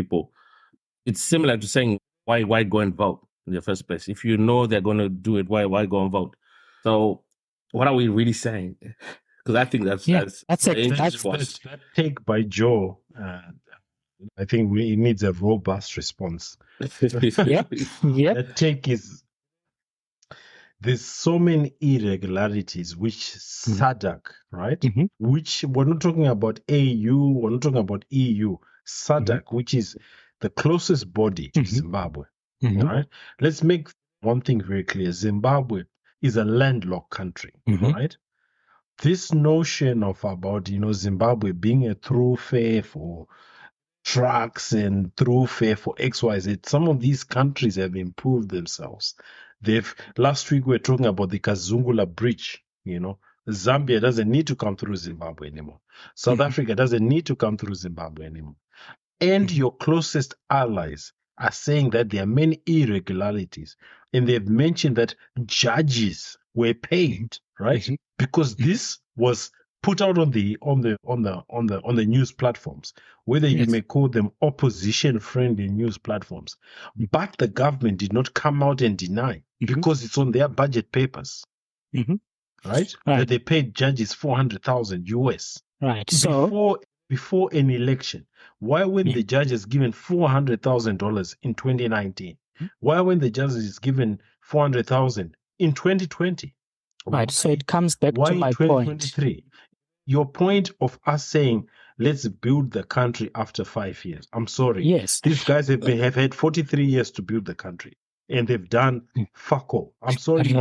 it's similar to saying, why go and vote in the first place? If you know they're going to do it, why go and vote? So what are we really saying? Because I think that's that take by Joe. I think it needs a robust response. Yep. That take is, there's so many irregularities which SADC, right? Mm-hmm. Which we're not talking about AU, we're not talking about EU. SADC, which is the closest body to Zimbabwe. All right? Let's make one thing very clear. Zimbabwe is a landlocked country, right? This notion of about, Zimbabwe being a thoroughfare for trucks and thoroughfare for XYZ, some of these countries have improved themselves. Last week we were talking about the Kazungula Bridge. Zambia doesn't need to come through Zimbabwe anymore. South Africa doesn't need to come through Zimbabwe anymore. And your closest allies are saying that there are many irregularities, and they've mentioned that judges were paid, right? Because this was put out on the news platforms, whether you may call them opposition-friendly news platforms. But the government did not come out and deny because it's on their budget papers, right? That they paid judges $400,000 US. Right. So before an election, why weren't the judges given $400,000 in 2019? Why weren't the judges given $400,000 in 2020? Right. So it comes back to my point. Your point of us saying, let's build the country after 5 years. I'm sorry. Yes. These guys have had 43 years to build the country, and they've done fuck all. I'm sorry.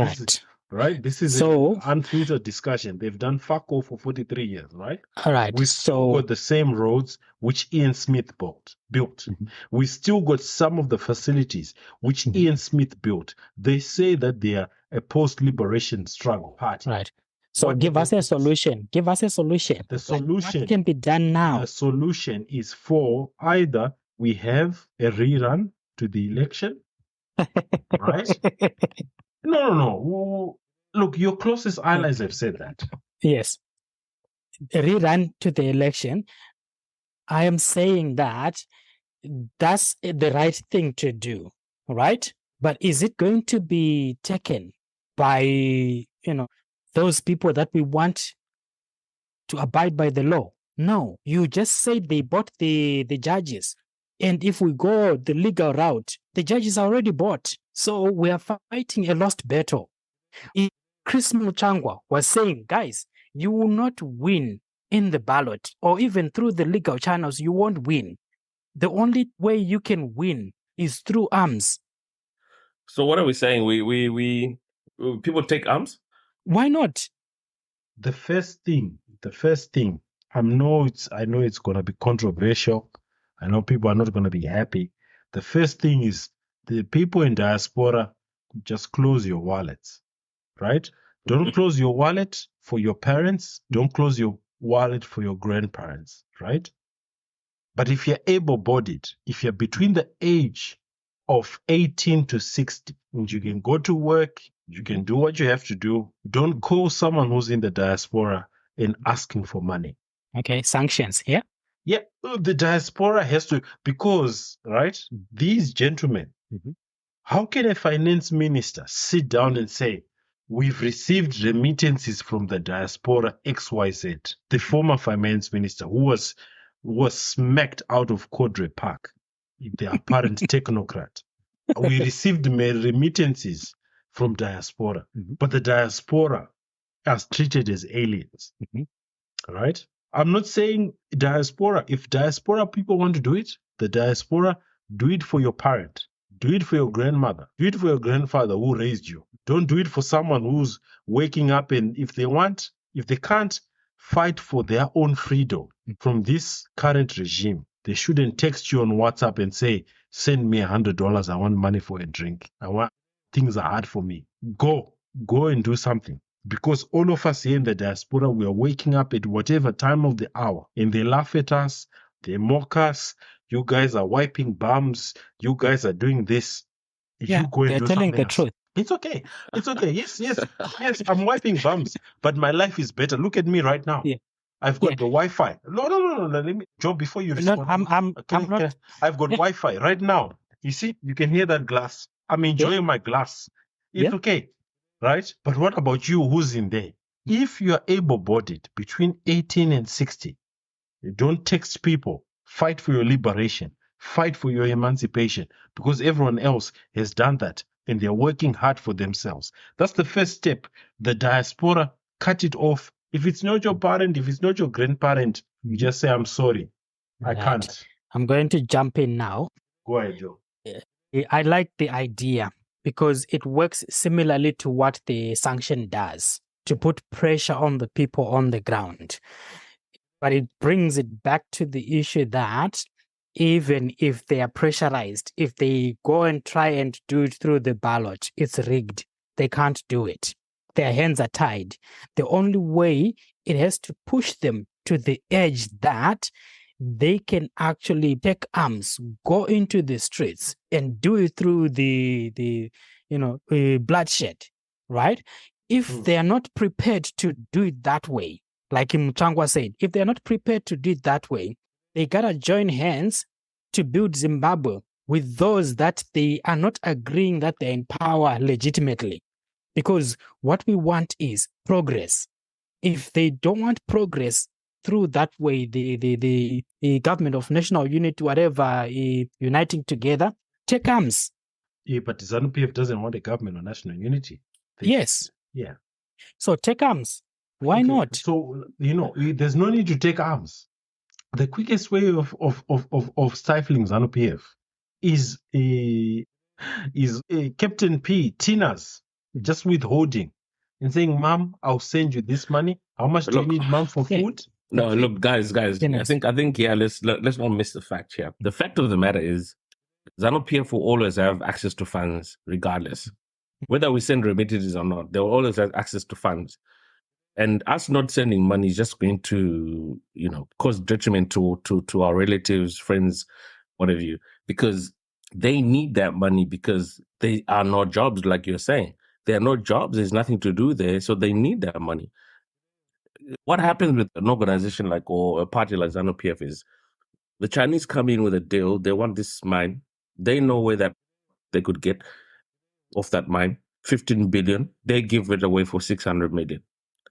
Right. This is an unfiltered discussion. They've done fuck all for 43 years, right? All right. We've still got the same roads which Ian Smith built. We still got some of the facilities which Ian Smith built. They say that they are a post-liberation struggle party. Right. So give us a solution. Give us a solution. The solution what can be done now? The solution is for either we have a rerun to the election, right? No. Look, your closest allies have said that. Yes. A rerun to the election. I am saying that that's the right thing to do, right? But is it going to be taken by, those people that we want to abide by the law? No. You just said they bought the judges. And if we go the legal route, the judges are already bought. So we are fighting a lost battle. Chris Muchangwa was saying, guys, you will not win in the ballot or even through the legal channels. You won't win. The only way you can win is through arms. So what are we saying? We people take arms? Why not? The first thing, I know it's going to be controversial. I know people are not going to be happy. The first thing is the people in diaspora, just close your wallets, right? Don't close your wallet for your parents. Don't close your wallet for your grandparents, right? But if you're able-bodied, if you're between the age of 18 to 60, and you can go to work, you can do what you have to do, don't call someone who's in the diaspora and asking for money. Okay, sanctions, yeah? Yeah, the diaspora has to, because, right, these gentlemen, how can a finance minister sit down and say, we've received remittances from the diaspora XYZ, the former finance minister who was smacked out of Codre Park, the apparent technocrat. We received remittances from diaspora, but the diaspora are treated as aliens, right? I'm not saying diaspora. If diaspora people want to do it, the diaspora, do it for your parent. Do it for your grandmother. Do it for your grandfather who raised you. Don't do it for someone who's waking up and if they can't fight for their own freedom from this current regime, they shouldn't text you on WhatsApp and say, send me $100. I want money for a drink. Things are hard for me. Go and do something. Because all of us here in the diaspora, we are waking up at whatever time of the hour and they laugh at us, they mock us. You guys are wiping bums. You guys are doing this. Yeah, they're telling the truth. It's okay. Yes. I'm wiping bums, but my life is better. Look at me right now. Yeah. I've got the Wi-Fi. No. Let me, Joe, before you respond. I'm not. I've got Wi-Fi right now. You see, you can hear that glass. I'm enjoying my glass. It's okay, right? But what about you who's in there? If you are able-bodied between 18 and 60, you don't text people. Fight for your liberation. Fight for your emancipation because everyone else has done that and they're working hard for themselves. That's the first step. The diaspora, cut it off. If it's not your parent, if it's not your grandparent, you just say, I'm sorry. I can't. I'm going to jump in now. Go ahead, Joe. I like the idea because it works similarly to what the sanction does to put pressure on the people on the ground. But it brings it back to the issue that even if they are pressurized, if they go and try and do it through the ballot, it's rigged. They can't do it. Their hands are tied. The only way it has to push them to the edge that they can actually take arms, go into the streets and do it through the bloodshed, right? If they are not prepared to do it that way, like Mchangwa said, if they're not prepared to do it that way, they gotta join hands to build Zimbabwe with those that they are not agreeing that they're in power legitimately. Because what we want is progress. If they don't want progress through that way, the government of national unity, whatever, uniting together, take arms. Yeah, but the ZANU-PF doesn't want a government of national unity. Yes. Yeah. So take arms. Why Okay, not? So, there's no need to take arms. The quickest way of stifling ZANU-PF is Captain P, Tina's, just withholding and saying, Mom, I'll send you this money. How much do you need, Mom, for food? No, look, guys. I think yeah. Let's not miss the fact here. The fact of the matter is, ZANU-PF will always have access to funds, regardless whether we send remittances or not. They will always have access to funds, and us not sending money is just going to, cause detriment to our relatives, friends, whatever you, because they need that money because they are no jobs, like you're saying. There are no jobs. There's nothing to do there, so they need that money. What happens with an organization or a party like ZANU-PF is the Chinese come in with a deal. They want this mine. They know where that they could get off that mine, 15 billion. They give it away for 600 million.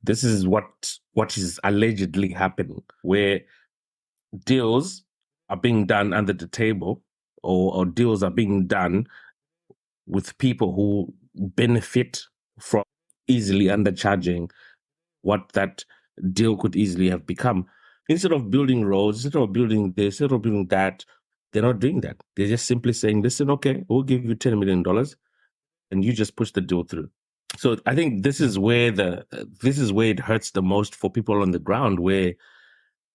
This is what is allegedly happening, where deals are being done under the table, or deals are being done with people who benefit from easily undercharging what that deal could easily have become. Instead of building roads, instead of building this, instead of building that, they're not doing that. They're just simply saying, listen, okay, we'll give you $10 million and you just push the deal through. So I think this is where it hurts the most for people on the ground, where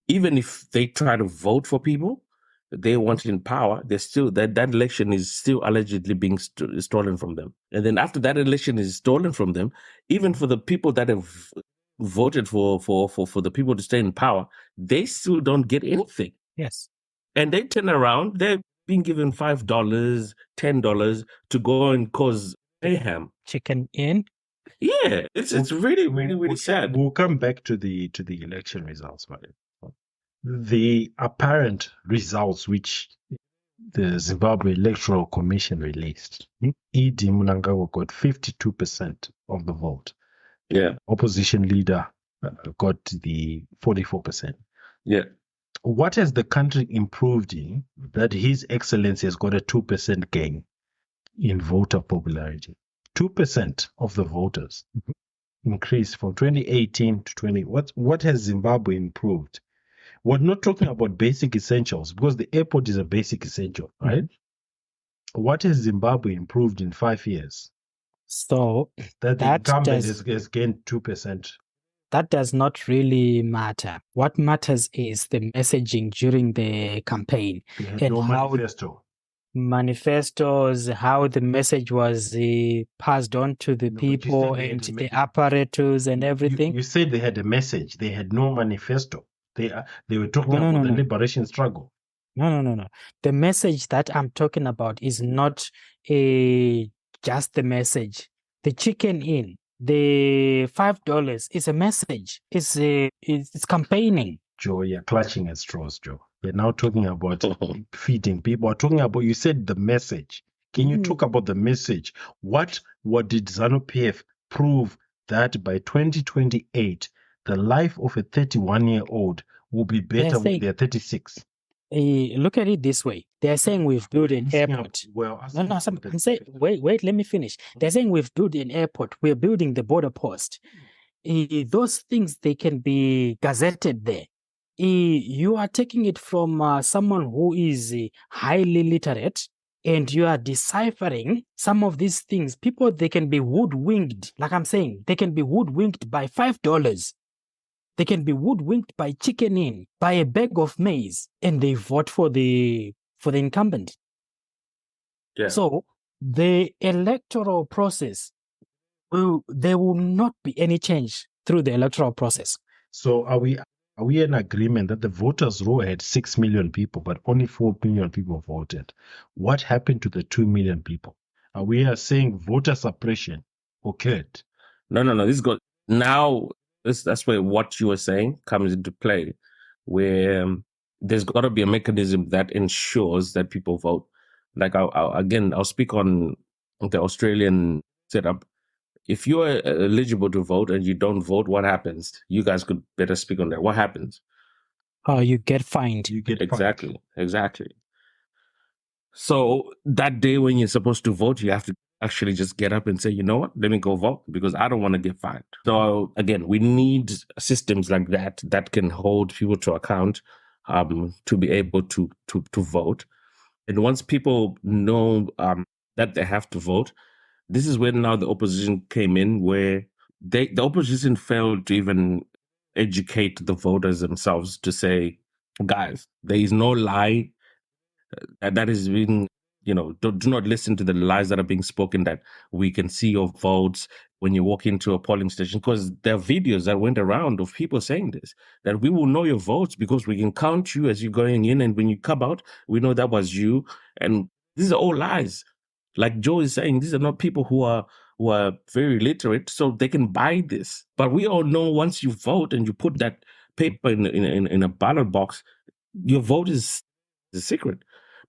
even if they try to vote for people they want in power, they're still that election is still allegedly being stolen from them. And then after that election is stolen from them, even for the people that have voted for the people to stay in power, they still don't get anything. Yes. And they turn around, they're being given $5, $10 to go and cause mayhem. Chicken in. Yeah, it's really, really, really sad. We'll come back to the election results, right? The apparent results which the Zimbabwe Electoral Commission released. Edie Mnangagwa got 52% of the vote. Yeah. Opposition leader got the 44%. Yeah. What has the country improved in that His Excellency has got a 2% gain in voter popularity? 2% of the voters increased from 2018 to 20. What has Zimbabwe improved? We're not talking about basic essentials because the airport is a basic essential, right? What has Zimbabwe improved in 5 years? So that the incumbent has gained 2%. That does not really matter. What matters is the messaging during the campaign and how manifestos, how the message was passed on to the people and the apparatus and everything. You said they had a message. They had no manifesto. They were talking about the liberation struggle. No. The message that I'm talking about is not just the message. The chicken in, the $5 is a message. It's campaigning. Joe, you're clutching at straws, Joe. We're now talking about feeding people. We're talking about, you said the message. Can you talk about the message? What did ZANU-PF prove that by 2028, the life of a 31-year-old will be better when they're 36? Look at it this way. They're saying we've built an airport. I'm saying, wait, let me finish. They're saying we've built an airport. We're building the border post. Those things, they can be gazetted there. You are taking it from someone who is highly literate, and you are deciphering some of these things. People, they can be hoodwinked. Like I'm saying, they can be hoodwinked by $5. They can be hoodwinked by chicken in, by a bag of maize, and they vote for the incumbent. Yeah. So the electoral process, there will not be any change through the electoral process. So are we in agreement that the voters roll had 6 million people, but only 4 million people voted? What happened to the 2 million people? Are we saying voter suppression occurred? No. This got now. that's where what you were saying comes into play, where there's got to be a mechanism that ensures that people vote. Like I'll speak on the Australian setup. If you are eligible to vote and you don't vote, what happens? You guys could better speak on that. What happens? Oh, you get fined. Exactly. So that day when you're supposed to vote, you have to actually just get up and say, you know what, let me go vote because I don't want to get fined. So again, we need systems like that can hold people to account to be able to vote. And once people know that they have to vote, this is when now the opposition came in, where the opposition failed to even educate the voters themselves to say, guys, there is no lie that is being, do not listen to the lies that are being spoken that we can see your votes when you walk into a polling station, because there are videos that went around of people saying this, that we will know your votes because we can count you as you're going in, and when you come out, we know that was you. And these are all lies. Like Joe is saying, these are not people who are very literate, so they can buy this. But we all know once you vote and you put that paper in a ballot box, your vote is a secret.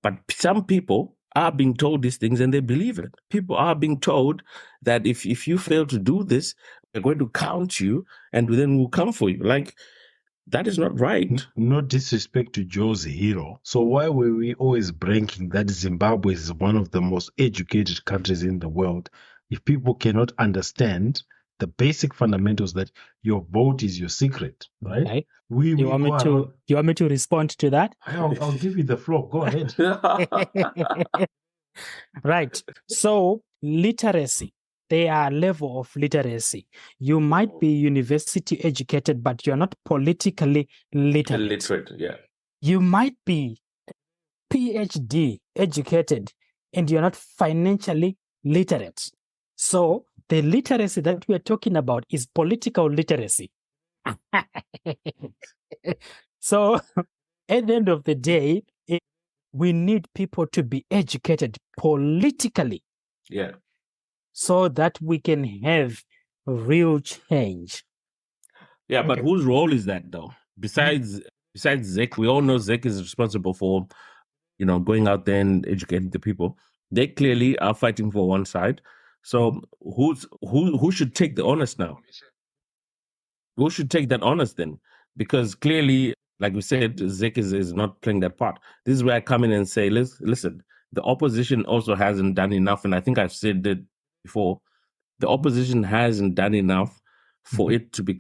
But some people are being told these things and they believe it. People are being told that if you fail to do this, we're going to count you and then we'll come for you. Like, that is not right. No disrespect to Joe's hero. So why were we always bragging that Zimbabwe is one of the most educated countries in the world if people cannot understand the basic fundamentals that your vote is your secret, right? Okay. You want me to respond to that? I'll give you the floor. Go ahead. Right. So literacy. They are level of literacy. You might be university educated, but you're not politically literate. Illiterate, yeah. You might be PhD educated and you're not financially literate. So the literacy that we are talking about is political literacy. So at the end of the day, we need people to be educated politically. Yeah. So that we can have real change. Yeah, but whose role is that though? Besides Zek, we all know Zek is responsible for, going out there and educating the people. They clearly are fighting for one side. So who should take the onus now? Who should take that onus then? Because clearly, like we said, Zek is not playing that part. This is where I come in and say, listen, the opposition also hasn't done enough, and I think I've said it before. The opposition hasn't done enough for it to be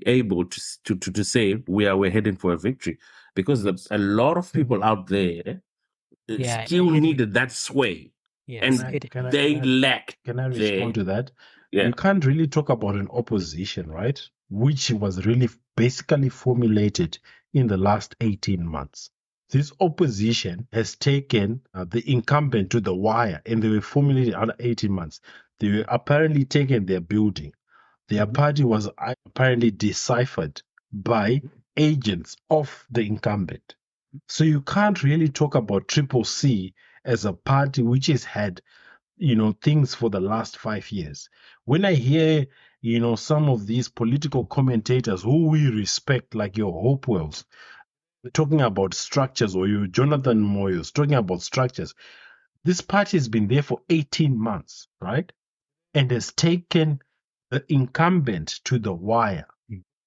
able to say we're heading for a victory, because a lot of people out there still needed that sway. Yes, and they lacked. Can I respond to that? Yeah. You can't really talk about an opposition, right? Which was really basically formulated in the last 18 months. This opposition has taken the incumbent to the wire, and they were formulated under 18 months. They were apparently taken their building. Their party was apparently deciphered by agents of the incumbent. So you can't really talk about Triple C as a party which has had, things for the last 5 years. When I hear, some of these political commentators who we respect, like your Hopewells, talking about structures, or your Jonathan Moyos talking about structures, this party has been there for 18 months, right? And has taken the incumbent to the wire,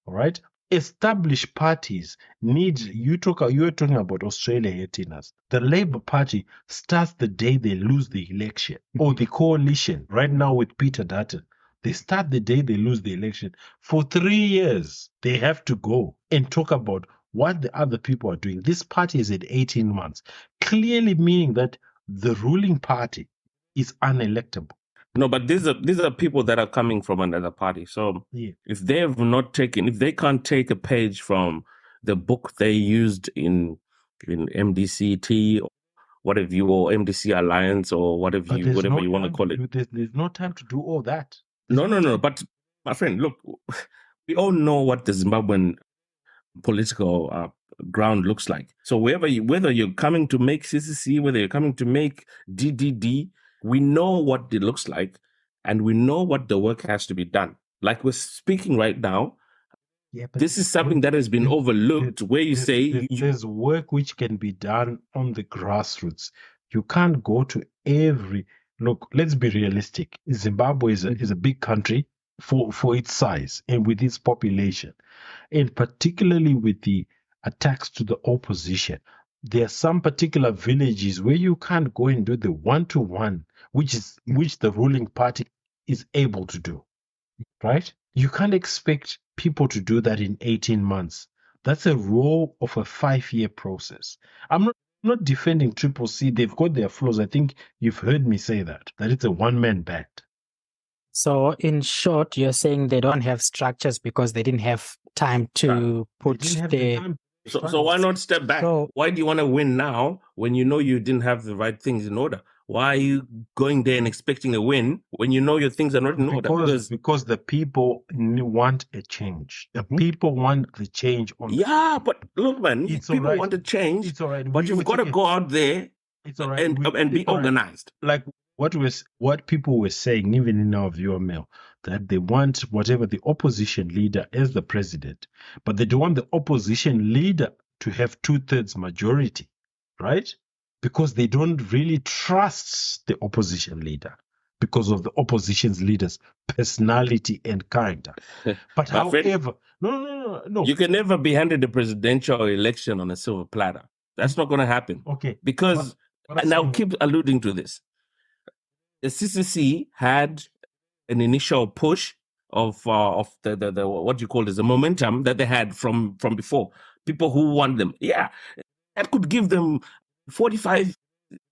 all right? Established parties need, you were talking about Australia here, Tinas. The Labour Party starts the day they lose the election, or the coalition, right now with Peter Dutton. They start the day they lose the election. For 3 years, they have to go and talk about what the other people are doing. This party is at 18 months, clearly meaning that the ruling party is unelectable. No, but these are people that are coming from another party. So if they can't take a page from the book they used in MDCT, or whatever or MDC Alliance, or whatever you want to call it, there's no time to do all that. No. But my friend, look, we all know what the Zimbabwean political ground looks like. So whether you're coming to make CCC, whether you're coming to make DDD, we know what it looks like, and we know what the work has to be done. like we're speaking right now, Yeah, but this is something that has been overlooked, where you say there's work which can be done on the grassroots. You can't go to every look. Let's be realistic. Zimbabwe is a big country for its size and with its population, and particularly with the attacks to the opposition. There are some particular villages where you can't go and do the one-to-one, which the ruling party is able to do, right? You can't expect people to do that in 18 months. That's a role of a 5-year process. I'm not defending Triple C. They've got their flaws. I think you've heard me say that it's a one-man band. So in short, you're saying they don't have structures because they didn't have time to put the... So why not step back? Why do you want to win now when you know you didn't have the right things in order? Why are you going there and expecting a win when you know your things are not in order? Because the people want a change. The people want the change. But look, man, people want a change. It's all right. But you've got to go out there and be organized. Like what people were saying, even in our viewer mail, that they want whatever the opposition leader as the president, but they don't want the opposition leader to have 2/3 majority, right? Because they don't really trust the opposition leader because of the opposition's leader's personality and character. But however, no. You can never be handed a presidential election on a silver platter. That's not going to happen. Okay. Because, and I'll keep alluding to this, the CCC had an initial push of the what you call the momentum that they had from before. People who want them. Yeah, that could give them 45,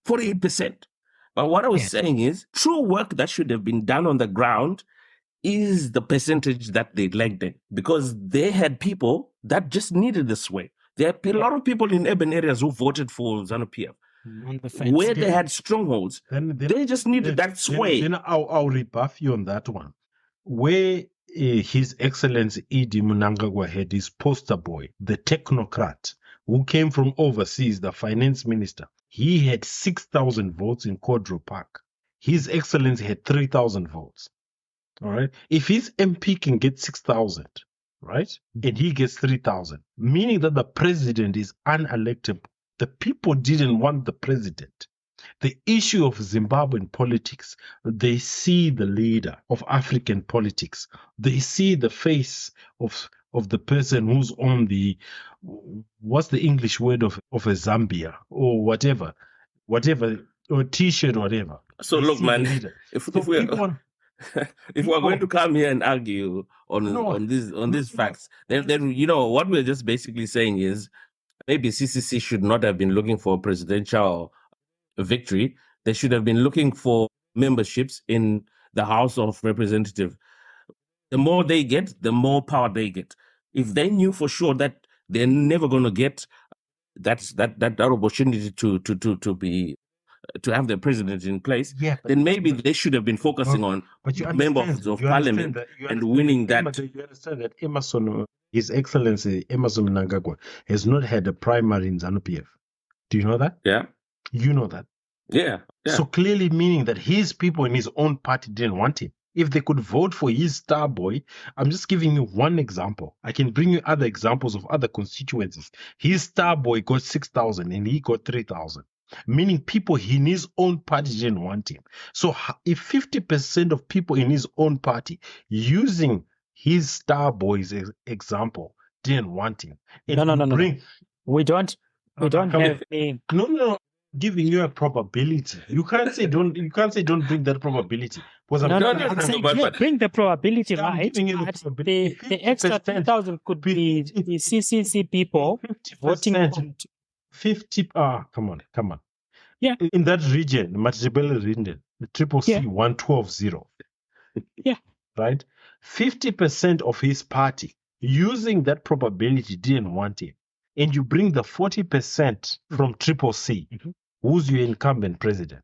48%. But what I was saying is, true work that should have been done on the ground is the percentage that they lagged in, because they had people that just needed the sway. There are a lot of people in urban areas who voted for ZANU-PF, where they had strongholds. They just needed that sway. Then I'll rebuff you on that one. Where His Excellency Edie Mnangagwa had his poster boy, the technocrat, who came from overseas, the finance minister. He had 6,000 votes in Quadro Park. His Excellency had 3,000 votes. All right. If his MP can get 6,000, right, and he gets 3,000, meaning that the president is unelectable. The people didn't want the president. The issue of Zimbabwean politics, they see the leader of African politics. They see the face of the person who's on the, what's the English word of a Zambia or whatever, or T-shirt or whatever. So they look, man, if we're going to come here and argue on these facts, then you know what we're just basically saying is maybe CCC should not have been looking for a presidential victory. They should have been looking for memberships in the House of Representatives. The more they get, the more power they get. If they knew for sure that they're never going to get that opportunity to have their president in place, then maybe they should have been focusing on members of parliament and winning that. You understand that Emerson, His Excellency Emerson Mnangagwa, has not had a primary in ZANU-PF. Do you know that? Yeah. You know that? Yeah. So clearly meaning that his people in his own party didn't want him. If they could vote for his star boy, I'm just giving you one example. I can bring you other examples of other constituencies. His star boy got 6,000 and he got 3,000. Meaning people in his own party didn't want him. So if 50% of people in his own party using his star boy's example didn't want him. No. We don't have a... No. Giving you a probability. You can't say don't bring that probability. Bring the probability, right? The extra 3,000 could be the CCC people voting 50. Come on. Yeah. In that region, Matjebele region, the Triple C 112-0. Yeah. Right? 50% of his party using that probability didn't want him. And you bring the 40% from Triple C. Who's your incumbent president?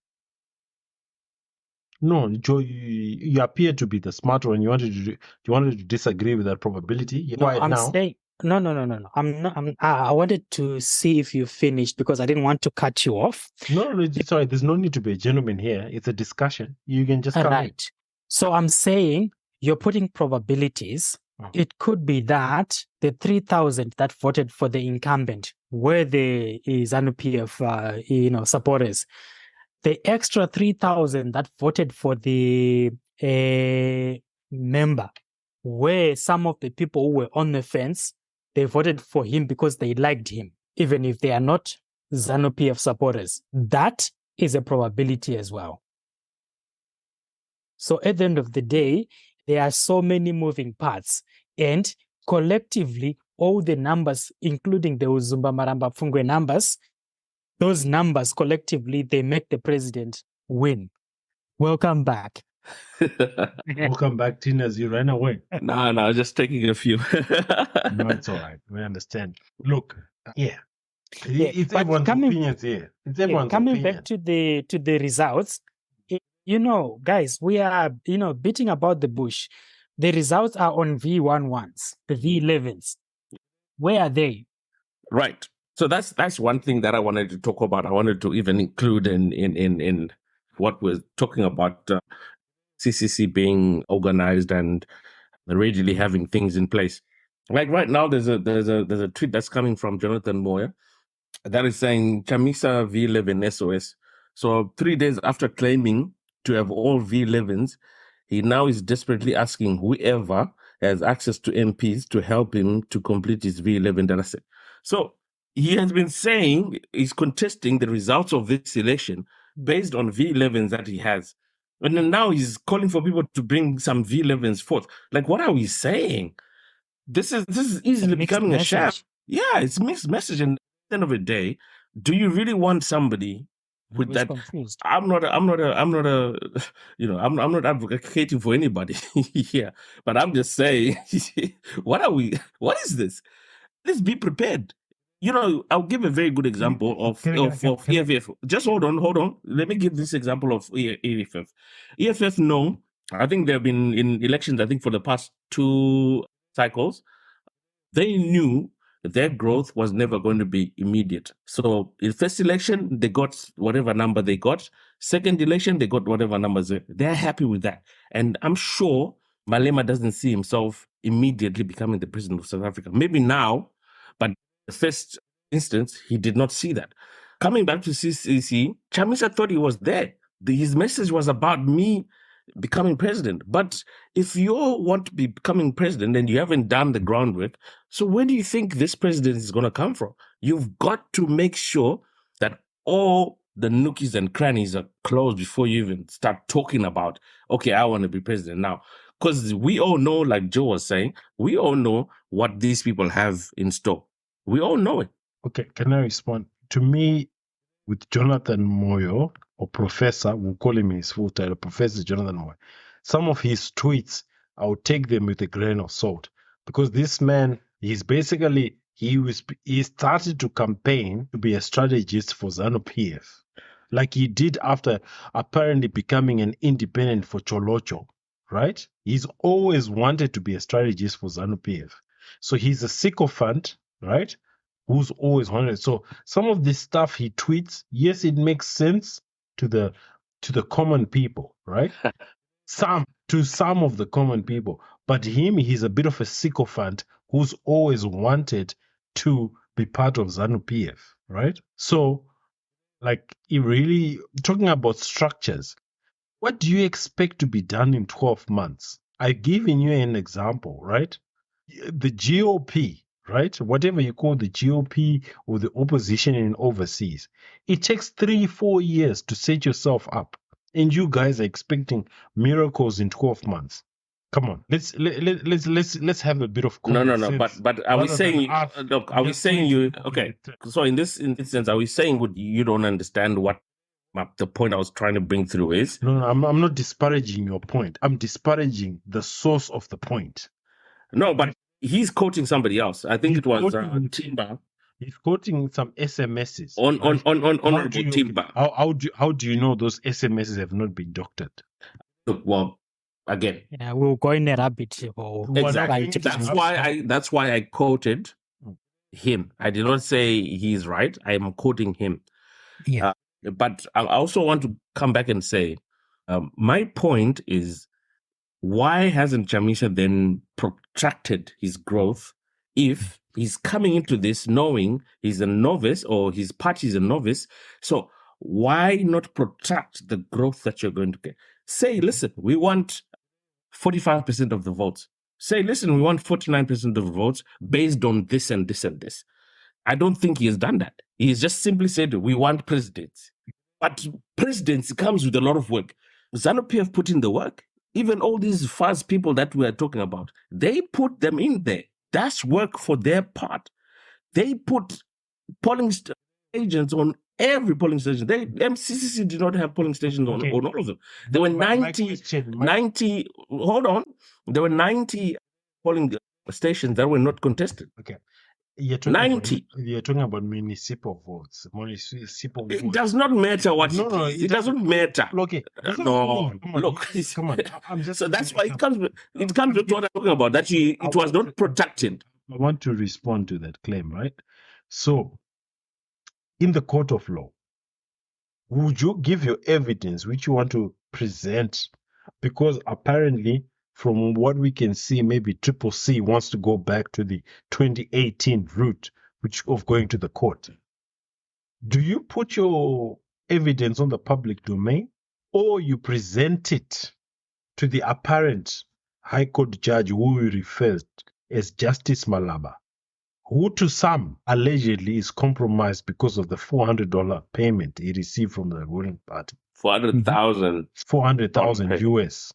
No, Joe, you appear to be the smart one. You wanted to disagree with that probability. Saying no. I wanted to see if you finished because I didn't want to cut you off. No, it's all right. There's no need to be a gentleman here. It's a discussion. You can just come in. So I'm saying you're putting probabilities. Oh. It could be that the 3,000 that voted for the incumbent were the ZANU-PF supporters. The extra 3,000 that voted for the member were some of the people who were on the fence. They voted for him because they liked him, even if they are not ZANU-PF supporters. That is a probability as well. So at the end of the day, there are so many moving parts, and collectively, all the numbers, including the Uzumba Maramba Pfungwe numbers, those numbers collectively, they make the president win. Welcome back. Welcome back, Tinas. You ran away. No, just taking a few. No, it's all right. We understand. Look, it's but everyone's opinions here. It's everyone's coming opinion. back to the results, guys, we are beating about the bush. The results are on V11s, the V11s. Where are they? Right. So that's one thing that I wanted to talk about. I wanted to even include in what we're talking about, CCC being organized and readily having things in place. Like right now, there's a tweet that's coming from Jonathan Moyer that is saying Chamisa V11 SOS. So 3 days after claiming to have all V11s, he now is desperately asking whoever has access to MPs to help him to complete his V11 data set. So he has been saying he's contesting the results of this election based on V11s that he has. And then now he's calling for people to bring some V11s forth. Like, what are we saying? This is easily becoming a sham. Yeah, it's mixed message. And at the end of the day, do you really want somebody with that? Confused. I'm not advocating for anybody here, but I'm just saying, what is this? Let's be prepared. I'll give a very good example of EFF. Just hold on. Let me give this example of EFF. EFF, no, I think they've been in elections, I think, for the past 2 cycles. They knew their growth was never going to be immediate. So in first election, they got whatever number they got. Second election, they got whatever numbers. They're happy with that. And I'm sure Malema doesn't see himself immediately becoming the president of South Africa. Maybe now, but the first instance, he did not see that. Coming back to CCC, Chamisa thought he was there. His message was about me becoming president. But if you want to be becoming president and you haven't done the groundwork, so where do you think this president is going to come from? You've got to make sure that all the nookies and crannies are closed before you even start talking about, okay, I want to be president now. Because we all know, like Joe was saying, we all know what these people have in store. We all know it. Okay, can I respond? To me, with Jonathan Moyo, or Professor, we'll call him in his full title, Professor Jonathan Moyo, some of his tweets, I would take them with a grain of salt. Because this man, he started to campaign to be a strategist for ZANU-PF, like he did after apparently becoming an independent for Cholocho, right? He's always wanted to be a strategist for ZANU-PF. So he's a sycophant, right? Who's always wanted. So some of this stuff he tweets, yes, it makes sense to the common people, right? Some of the common people. But he's a bit of a sycophant who's always wanted to be part of ZANU-PF, right? So, like, really talking about structures, what do you expect to be done in 12 months? I've given you an example, right? The GOP, right? Whatever you call the GOP or the opposition in overseas, it takes 3-4 years to set yourself up. And you guys are expecting miracles in 12 months. Come on, let's have a bit of common sense. But are we saying? Look, are we saying you? Okay, so in this instance, are we saying you don't understand what the point I was trying to bring through is? No, I'm not disparaging your point. I'm disparaging the source of the point. No, but he's quoting somebody else. I think it was Timba. He's quoting some SMSs on Timba. How do you know those SMSs have not been doctored? Look, well, again, yeah, we'll go in a rabbit hole. Exactly. That's why I quoted him. I did not say he's right. I am quoting him. Yeah. But I also want to come back and say, my point is, why hasn't Chamisa then protracted his growth if he's coming into this knowing he's a novice or his party is a novice? So why not protract the growth that you're going to get? Say, listen, we want 45% of the votes. Say, listen, we want 49% of the votes based on this and this and this. I don't think he has done that. He has just simply said, we want presidents. But presidency comes with a lot of work. ZANU-PF put in the work. Even all these fast people that we are talking about, they put them in there. That's work for their part. They put polling agents on every polling station. MCCC did not have polling stations on all of them. There were 90, hold on. There were 90 polling stations that were not contested. Okay. You're talking about municipal votes. It does not matter what it doesn't matter. Okay. Look. Come on. So that's why it comes with what I'm talking about, that it was not protected. I want to respond to that claim, right? So, in the court of law, would you give your evidence which you want to present? Because apparently, from what we can see, maybe CCC wants to go back to the 2018 route of going to the court. Do you put your evidence on the public domain, or you present it to the apparent High Court judge who we referred as Justice Malaba, who to some allegedly is compromised because of the $400 payment he received from the ruling party? 400,000 US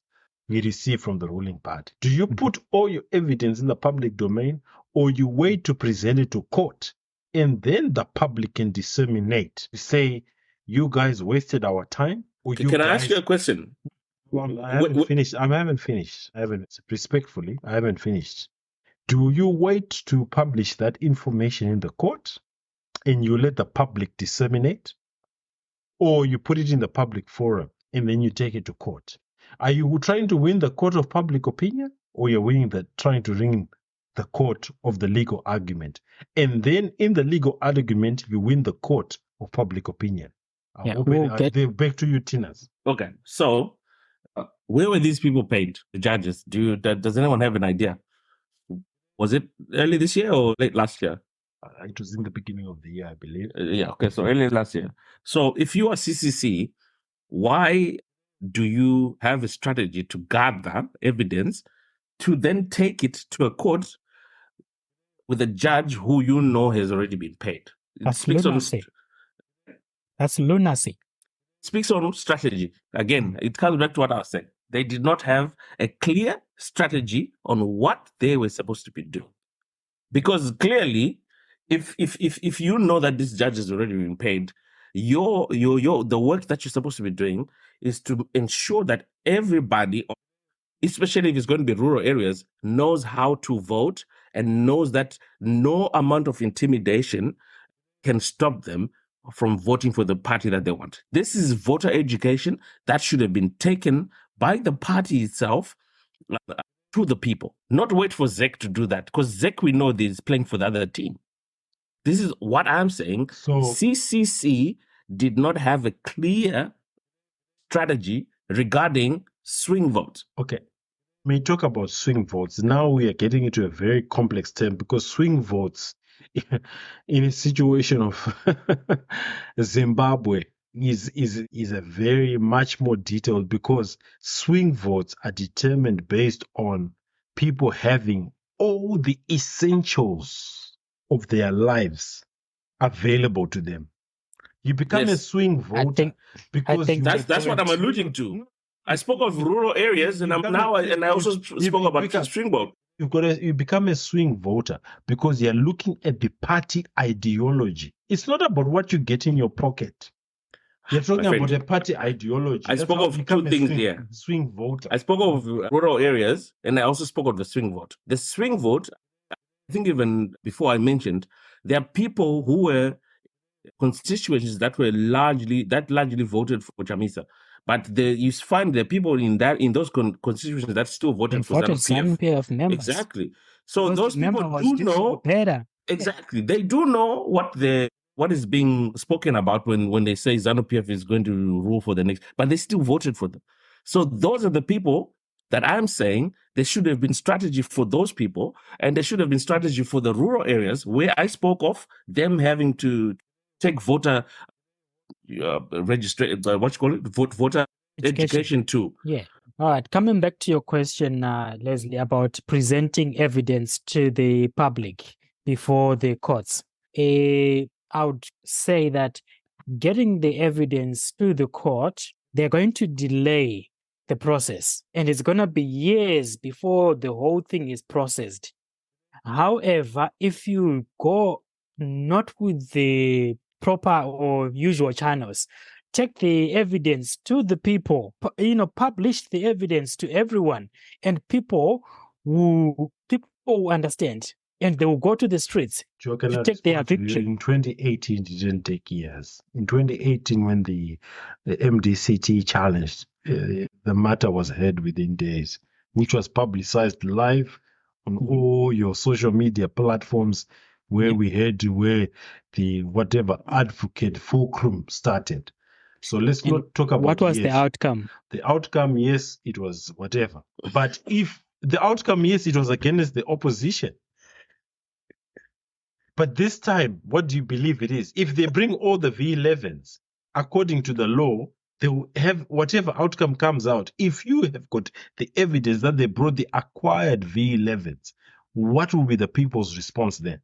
he received from the ruling party. Do you put all your evidence in the public domain, or you wait to present it to court and then the public can disseminate, say, you guys wasted our time? Or can I ask you a question? Well, I haven't finished. Respectfully, I haven't finished. Do you wait to publish that information in the court and you let the public disseminate? Or you put it in the public forum and then you take it to court? Are you trying to win the court of public opinion, or you're trying to win the court of the legal argument? And then in the legal argument, you win the court of public opinion. Back to you, Tinas. Okay, so where were these people paid, the judges? Does anyone have an idea? Was it early this year or late last year? It was in the beginning of the year, I believe. So early last year. So if you are CCC, why do you have a strategy to gather evidence to then take it to a court with a judge who you know has already been paid? That's lunacy. That's lunacy. Speaks on strategy. Again, it comes back to what I was saying. They did not have a clear strategy on what they were supposed to be doing. Because clearly, if you know that this judge has already been paid, the work that you're supposed to be doing is to ensure that everybody, especially if it's going to be rural areas, knows how to vote and knows that no amount of intimidation can stop them from voting for the party that they want. This is voter education that should have been taken by the party itself to the people, not wait for ZEC to do that, because ZEC, we know, is playing for the other team. This is what I'm saying. So CCC did not have a clear strategy regarding swing votes. Okay. When you talk about swing votes, now we are getting into a very complex term, because swing votes in a situation of Zimbabwe is a very much more detailed, because swing votes are determined based on people having all the essentials of their lives available to them. You become a swing voter because that's what I'm alluding to. I spoke of rural areas, and I also spoke about swing vote. You become a swing voter because you're looking at the party ideology. It's not about what you get in your pocket. You're talking about the party ideology. I spoke of two things here. Swing voter. I spoke of rural areas, and I also spoke of the swing vote. The swing vote, I think even before I mentioned, there are people who were constituencies that largely voted for Chamisa. But you find there are people in those constituencies that still voted for ZANU-PF members. Exactly. So those people do know. Exactly. They do know what is being spoken about when they say ZANU-PF is going to rule for the next, but they still voted for them. So those are the people that I'm saying there should have been strategy for those people, and there should have been strategy for the rural areas where I spoke of them having to take voter voter education too. Yeah. All right. Coming back to your question, Leslie, about presenting evidence to the public before the courts. I would say that getting the evidence to the court, they're going to delay the process, and it's going to be years before the whole thing is processed. However, if you go not with the proper or usual channels, take the evidence to the people, publish the evidence to everyone, and people will understand, and they will go to the streets to take their victory. In 2018, it didn't take years. In 2018, when the MDCT challenged, the matter was heard within days, which was publicized live on all your social media platforms, where we heard where the whatever advocate fulcrum started. So let's not talk about what was the outcome. The outcome, yes, it was whatever. But if the outcome, yes, it was against the opposition. But this time, what do you believe it is? If they bring all the V11s, according to the law, they will have whatever outcome comes out. If you have got the evidence that they brought the acquired V11s, what will be the people's response then?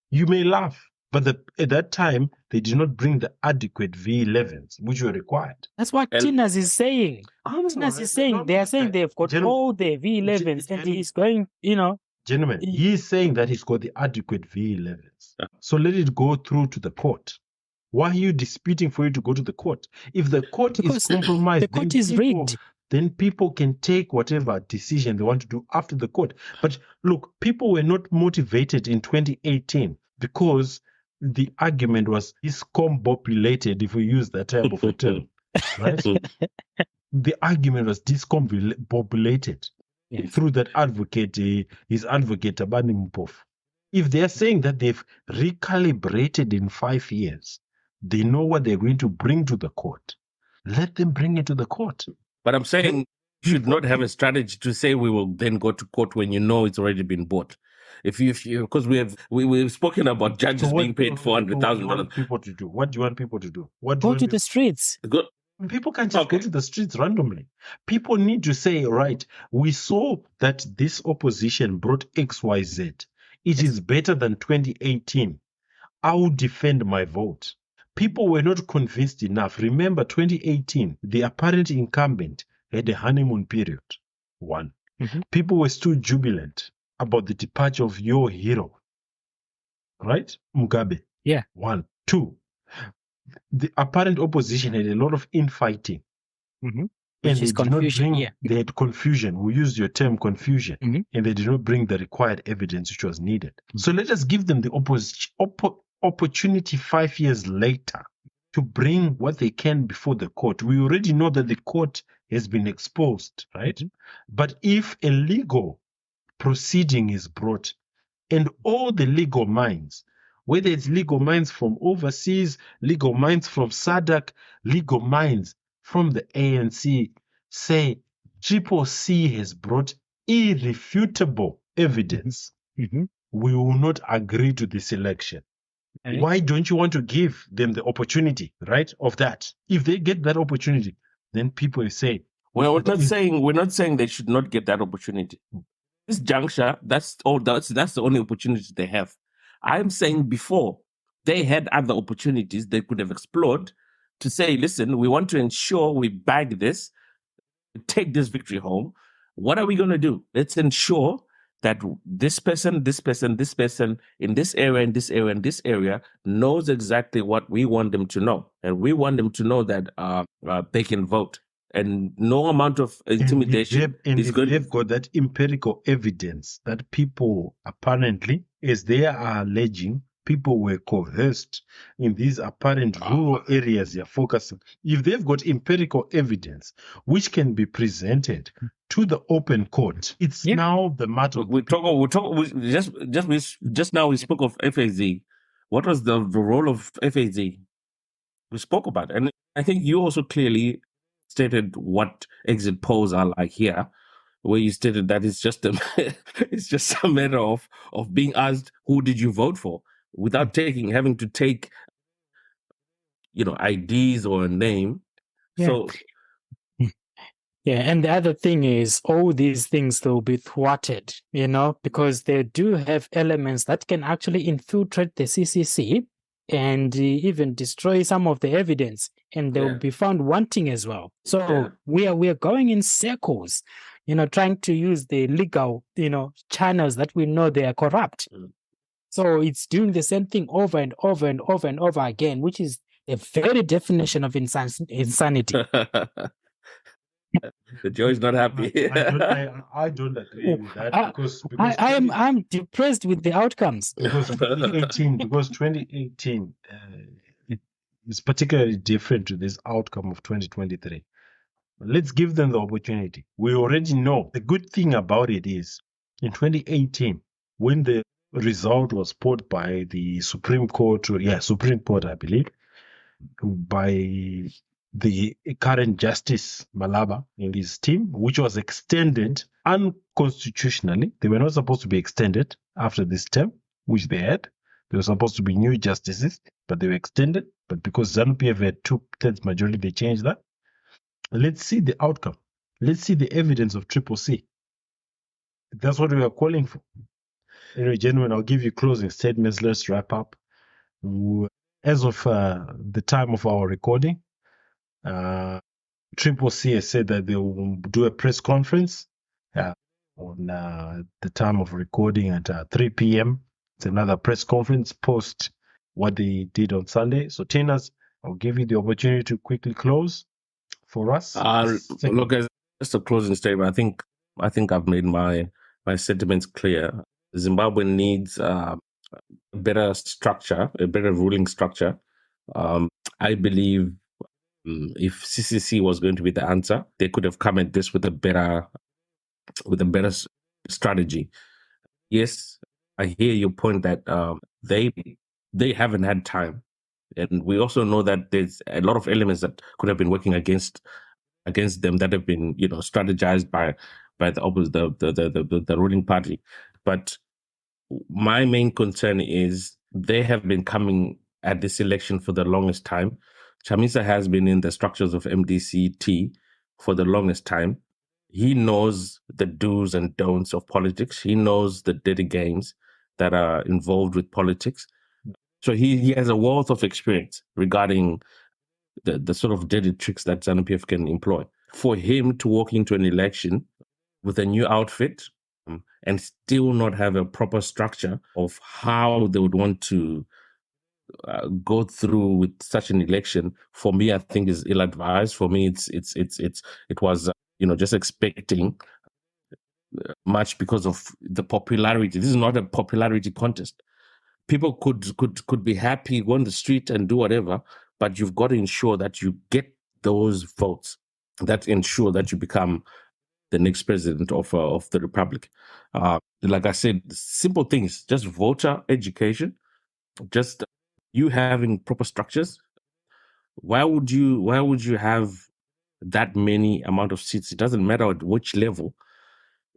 You may laugh, but at that time, they did not bring the adequate V11s, which were required. That's what Tinas is saying. Tinas is saying, they are saying they've got all the V11s, and he's going, Gentlemen, he's saying that he's got the adequate V11s. So let it go through to the court. Why are you disputing for it to go to the court? If the court is compromised, the court is rigged. Then people can take whatever decision they want to do after the court. But look, people were not motivated in 2018 because the argument was discombobulated, if we use that type of a term. Right? The argument was discombobulated through that advocate, his advocate, Abani Mpov. If they're saying that they've recalibrated in 5 years, they know what they're going to bring to the court. Let them bring it to the court. But I'm saying you should not have a strategy to say we will then go to court when you know it's already been bought. Because we've spoken about judges being paid $400,000. People to do? What do you want people to do? Go to the streets. People can't just go to the streets randomly. People need to say, right, we saw that this opposition brought XYZ. It is better than 2018. I will defend my vote. People were not convinced enough. Remember, 2018, the apparent incumbent had a honeymoon period. One. Mm-hmm. People were still jubilant about the departure of your hero. Right? Mugabe. Yeah. 1. 2. The apparent opposition had a lot of infighting. Mm-hmm. And they did not bring, they had confusion. We used your term confusion. Mm-hmm. And they did not bring the required evidence which was needed. Mm-hmm. So let us give them the opportunity 5 years later to bring what they can before the court. We already know that the court has been exposed, right? Mm-hmm. But if a legal proceeding is brought and all the legal minds, whether it's legal minds from overseas, legal minds from SADC, legal minds from the ANC, say Triple C has brought irrefutable evidence, mm-hmm. we will not agree to this election. Okay. Why don't you want to give them the opportunity, right, of that? If they get that opportunity, then people will say, well, we're not saying they should not get that opportunity. This juncture, that's the only opportunity they have. I'm saying before they had other opportunities they could have explored to say, listen, we want to ensure we bag this, take this victory home. What are we going to do? Let's ensure that this person in this area, in this area, in this area knows exactly what we want them to know. And we want them to know that they can vote. And no amount of intimidation is good. They've got that empirical evidence that people apparently, as they are alleging, people were coerced in these apparent rural areas you're focusing. If they've got empirical evidence which can be presented to the open court, it's now the matter. Just now we spoke of FAZ. What was the role of FAZ? We spoke about it. And I think you also clearly stated what exit polls are like here. where you stated that it's just it's just a matter of being asked, who did you vote for, without having to take, IDs or a name. Yeah. So yeah, and the other thing is all these things will be thwarted, because they do have elements that can actually infiltrate the CCC and even destroy some of the evidence, and they will be found wanting as well. So we are going in circles, trying to use the legal, channels that we know they are corrupt. So it's doing the same thing over and over and over and over again, which is the very definition of insanity. The Joe is not happy. I don't agree with that because I'm depressed with the outcomes. Because 2018 is particularly different to this outcome of 2023. Let's give them the opportunity. We already know. The good thing about it is in 2018, when the result was put by the Supreme Court, I believe, by the current Justice Malaba and his team, which was extended unconstitutionally. They were not supposed to be extended after this term, which they had. They were supposed to be new justices, but they were extended. But because ZANU-PF had 2/3 majority, they changed that. Let's see the outcome. Let's see the evidence of CCC. That's what we are calling for. Anyway, gentlemen, I'll give you closing statements. Let's wrap up. As of the time of our recording, CCC has said that they will do a press conference on the time of recording at 3 p.m. It's another press conference post what they did on Sunday. So, Tinas, I'll give you the opportunity to quickly close for us. Look, as just a closing statement, I think I've made my sentiments clear. Zimbabwe needs a better structure, a better ruling structure. I believe if CCC was going to be the answer, they could have come at this with a better strategy. Yes, I hear your point that they haven't had time, and we also know that there's a lot of elements that could have been working against them that have been strategized by the ruling party. But my main concern is they have been coming at this election for the longest time. Chamisa has been in the structures of MDCT for the longest time. He knows the do's and don'ts of politics. He knows the dirty games that are involved with politics. So he has a wealth of experience regarding the sort of dirty tricks that ZANU-PF can employ. For him to walk into an election with a new outfit and still not have a proper structure of how they would want to go through with such an election, for me, I think is ill-advised. For me, it was just expecting much because of the popularity. This is not a popularity contest. People could be happy, go on the street and do whatever, but you've got to ensure that you get those votes that ensure that you become the next president of the republic. Like I said, simple things, just voter education, just you having proper structures. Why would you have that many amount of seats? It doesn't matter at which level.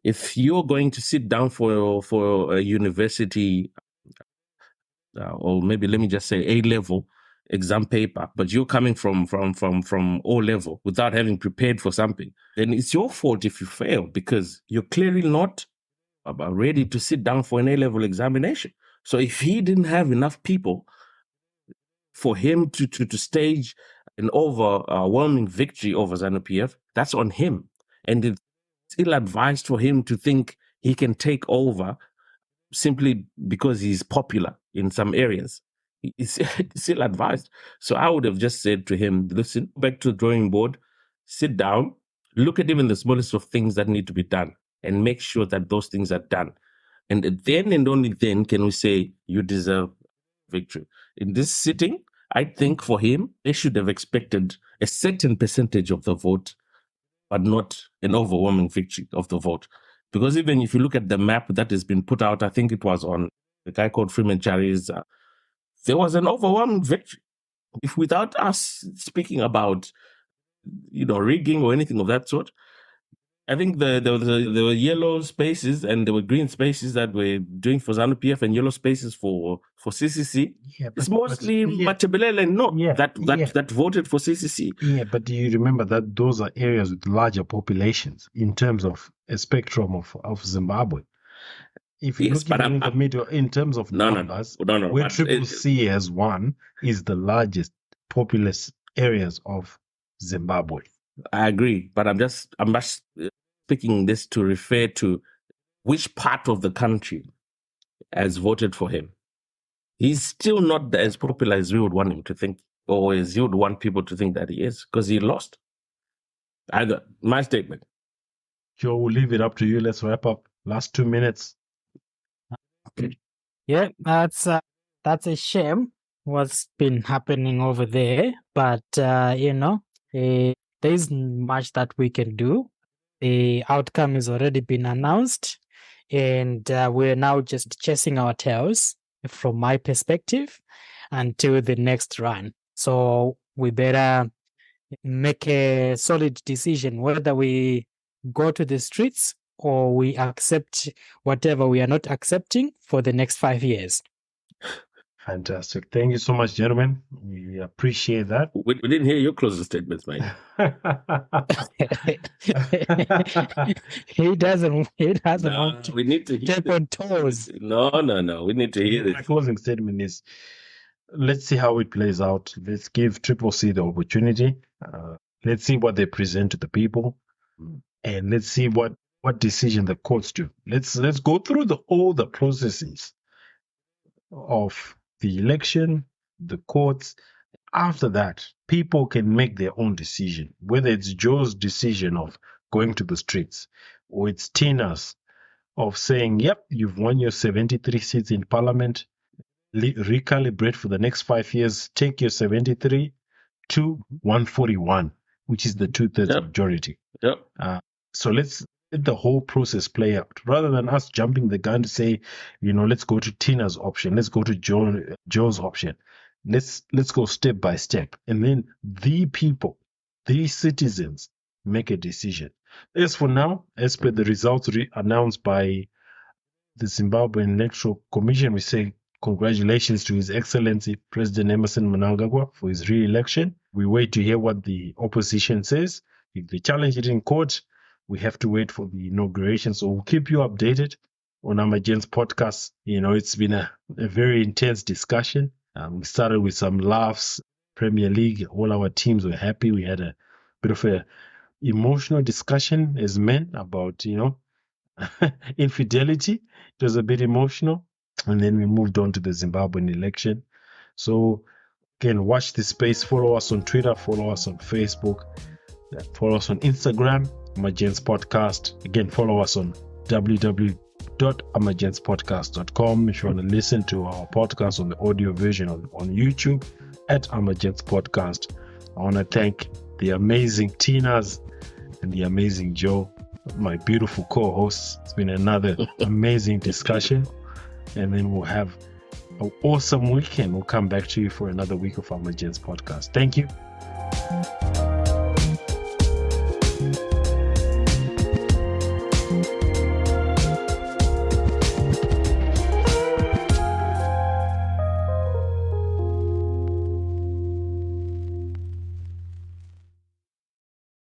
If you're going to sit down for a university, or maybe let me just say A-level exam paper, but you're coming from O-level without having prepared for something, then it's your fault if you fail, because you're clearly not ready to sit down for an A-level examination. So if he didn't have enough people for him to stage an overwhelming victory over ZANU-PF, that's on him. And it's ill-advised for him to think he can take over simply because he's popular in some areas. It's ill-advised. So I would have just said to him, listen, back to the drawing board, sit down, look at even the smallest of things that need to be done and make sure that those things are done. And then and only then can we say you deserve victory. In this sitting, I think for him, they should have expected a certain percentage of the vote, but not an overwhelming victory of the vote. Because even if you look at the map that has been put out, I think it was on a guy called Freeman Chari's, there was an overwhelming victory. If without us speaking about, rigging or anything of that sort, I think there were yellow spaces and there were green spaces that were doing for ZANU-PF and yellow spaces for CCC. It's mostly Matabelele that voted for CCC. Yeah, but do you remember that those are areas with larger populations in terms of a spectrum of Zimbabwe? If you look in the middle, in terms of numbers, where Triple C has won is the largest populous areas of Zimbabwe. I agree, but I'm just speaking this to refer to which part of the country has voted for him. He's still not as popular as we would want him to think, or as you would want people to think that he is, because he lost. My statement. Joe, we'll leave it up to you. Let's wrap up. Last 2 minutes. Yeah, that's a shame what's been happening over there, but there isn't much that we can do. The outcome has already been announced, and we're now just chasing our tails, from my perspective, until the next run. So we better make a solid decision whether we go to the streets or we accept whatever we are not accepting for the next 5 years. Fantastic. Thank you so much, gentlemen. We appreciate that. We didn't hear your closing statements, mate. He doesn't want to we need to step on toes. No. We need to hear this. My closing statement is, let's see how it plays out. Let's give Triple C the opportunity. Let's see what they present to the people. And let's see what decision the courts do. Let's go through all the processes of the election, the courts. After that, people can make their own decision, whether it's Joe's decision of going to the streets or it's Tina's of saying, yep, you've won your 73 seats in parliament, recalibrate for the next 5 years, take your 73 to 141, which is the 2/3 majority. Yep. So let's let the whole process play out, rather than us jumping the gun to say, let's go to Tina's option, let's go to Joe's option. Let's go step by step, and then the people, the citizens, make a decision. As for now, as per the results announced by the Zimbabwean Electoral Commission, we say congratulations to His Excellency President Emmerson Mnangagwa for his re-election. We wait to hear what the opposition says. If they challenge it in court, we have to wait for the inauguration. So we'll keep you updated on Amagentz Podcast. It's been a very intense discussion. We started with some laughs. Premier League, all our teams were happy. We had a bit of a emotional discussion as men about, infidelity. It was a bit emotional. And then we moved on to the Zimbabwean election. So again, watch this space. Follow us on Twitter. Follow us on Facebook. Follow us on Instagram, Amagentz Podcast. Again, follow us on www.amagentzpodcast.com. If you want to listen to our podcast on the audio version on YouTube at Amagentz Podcast. I want to thank the amazing Tinas and the amazing Joe, my beautiful co-hosts. It's been another amazing discussion. And then we'll have an awesome weekend. We'll come back to you for another week of Amagentz Podcast. Thank you.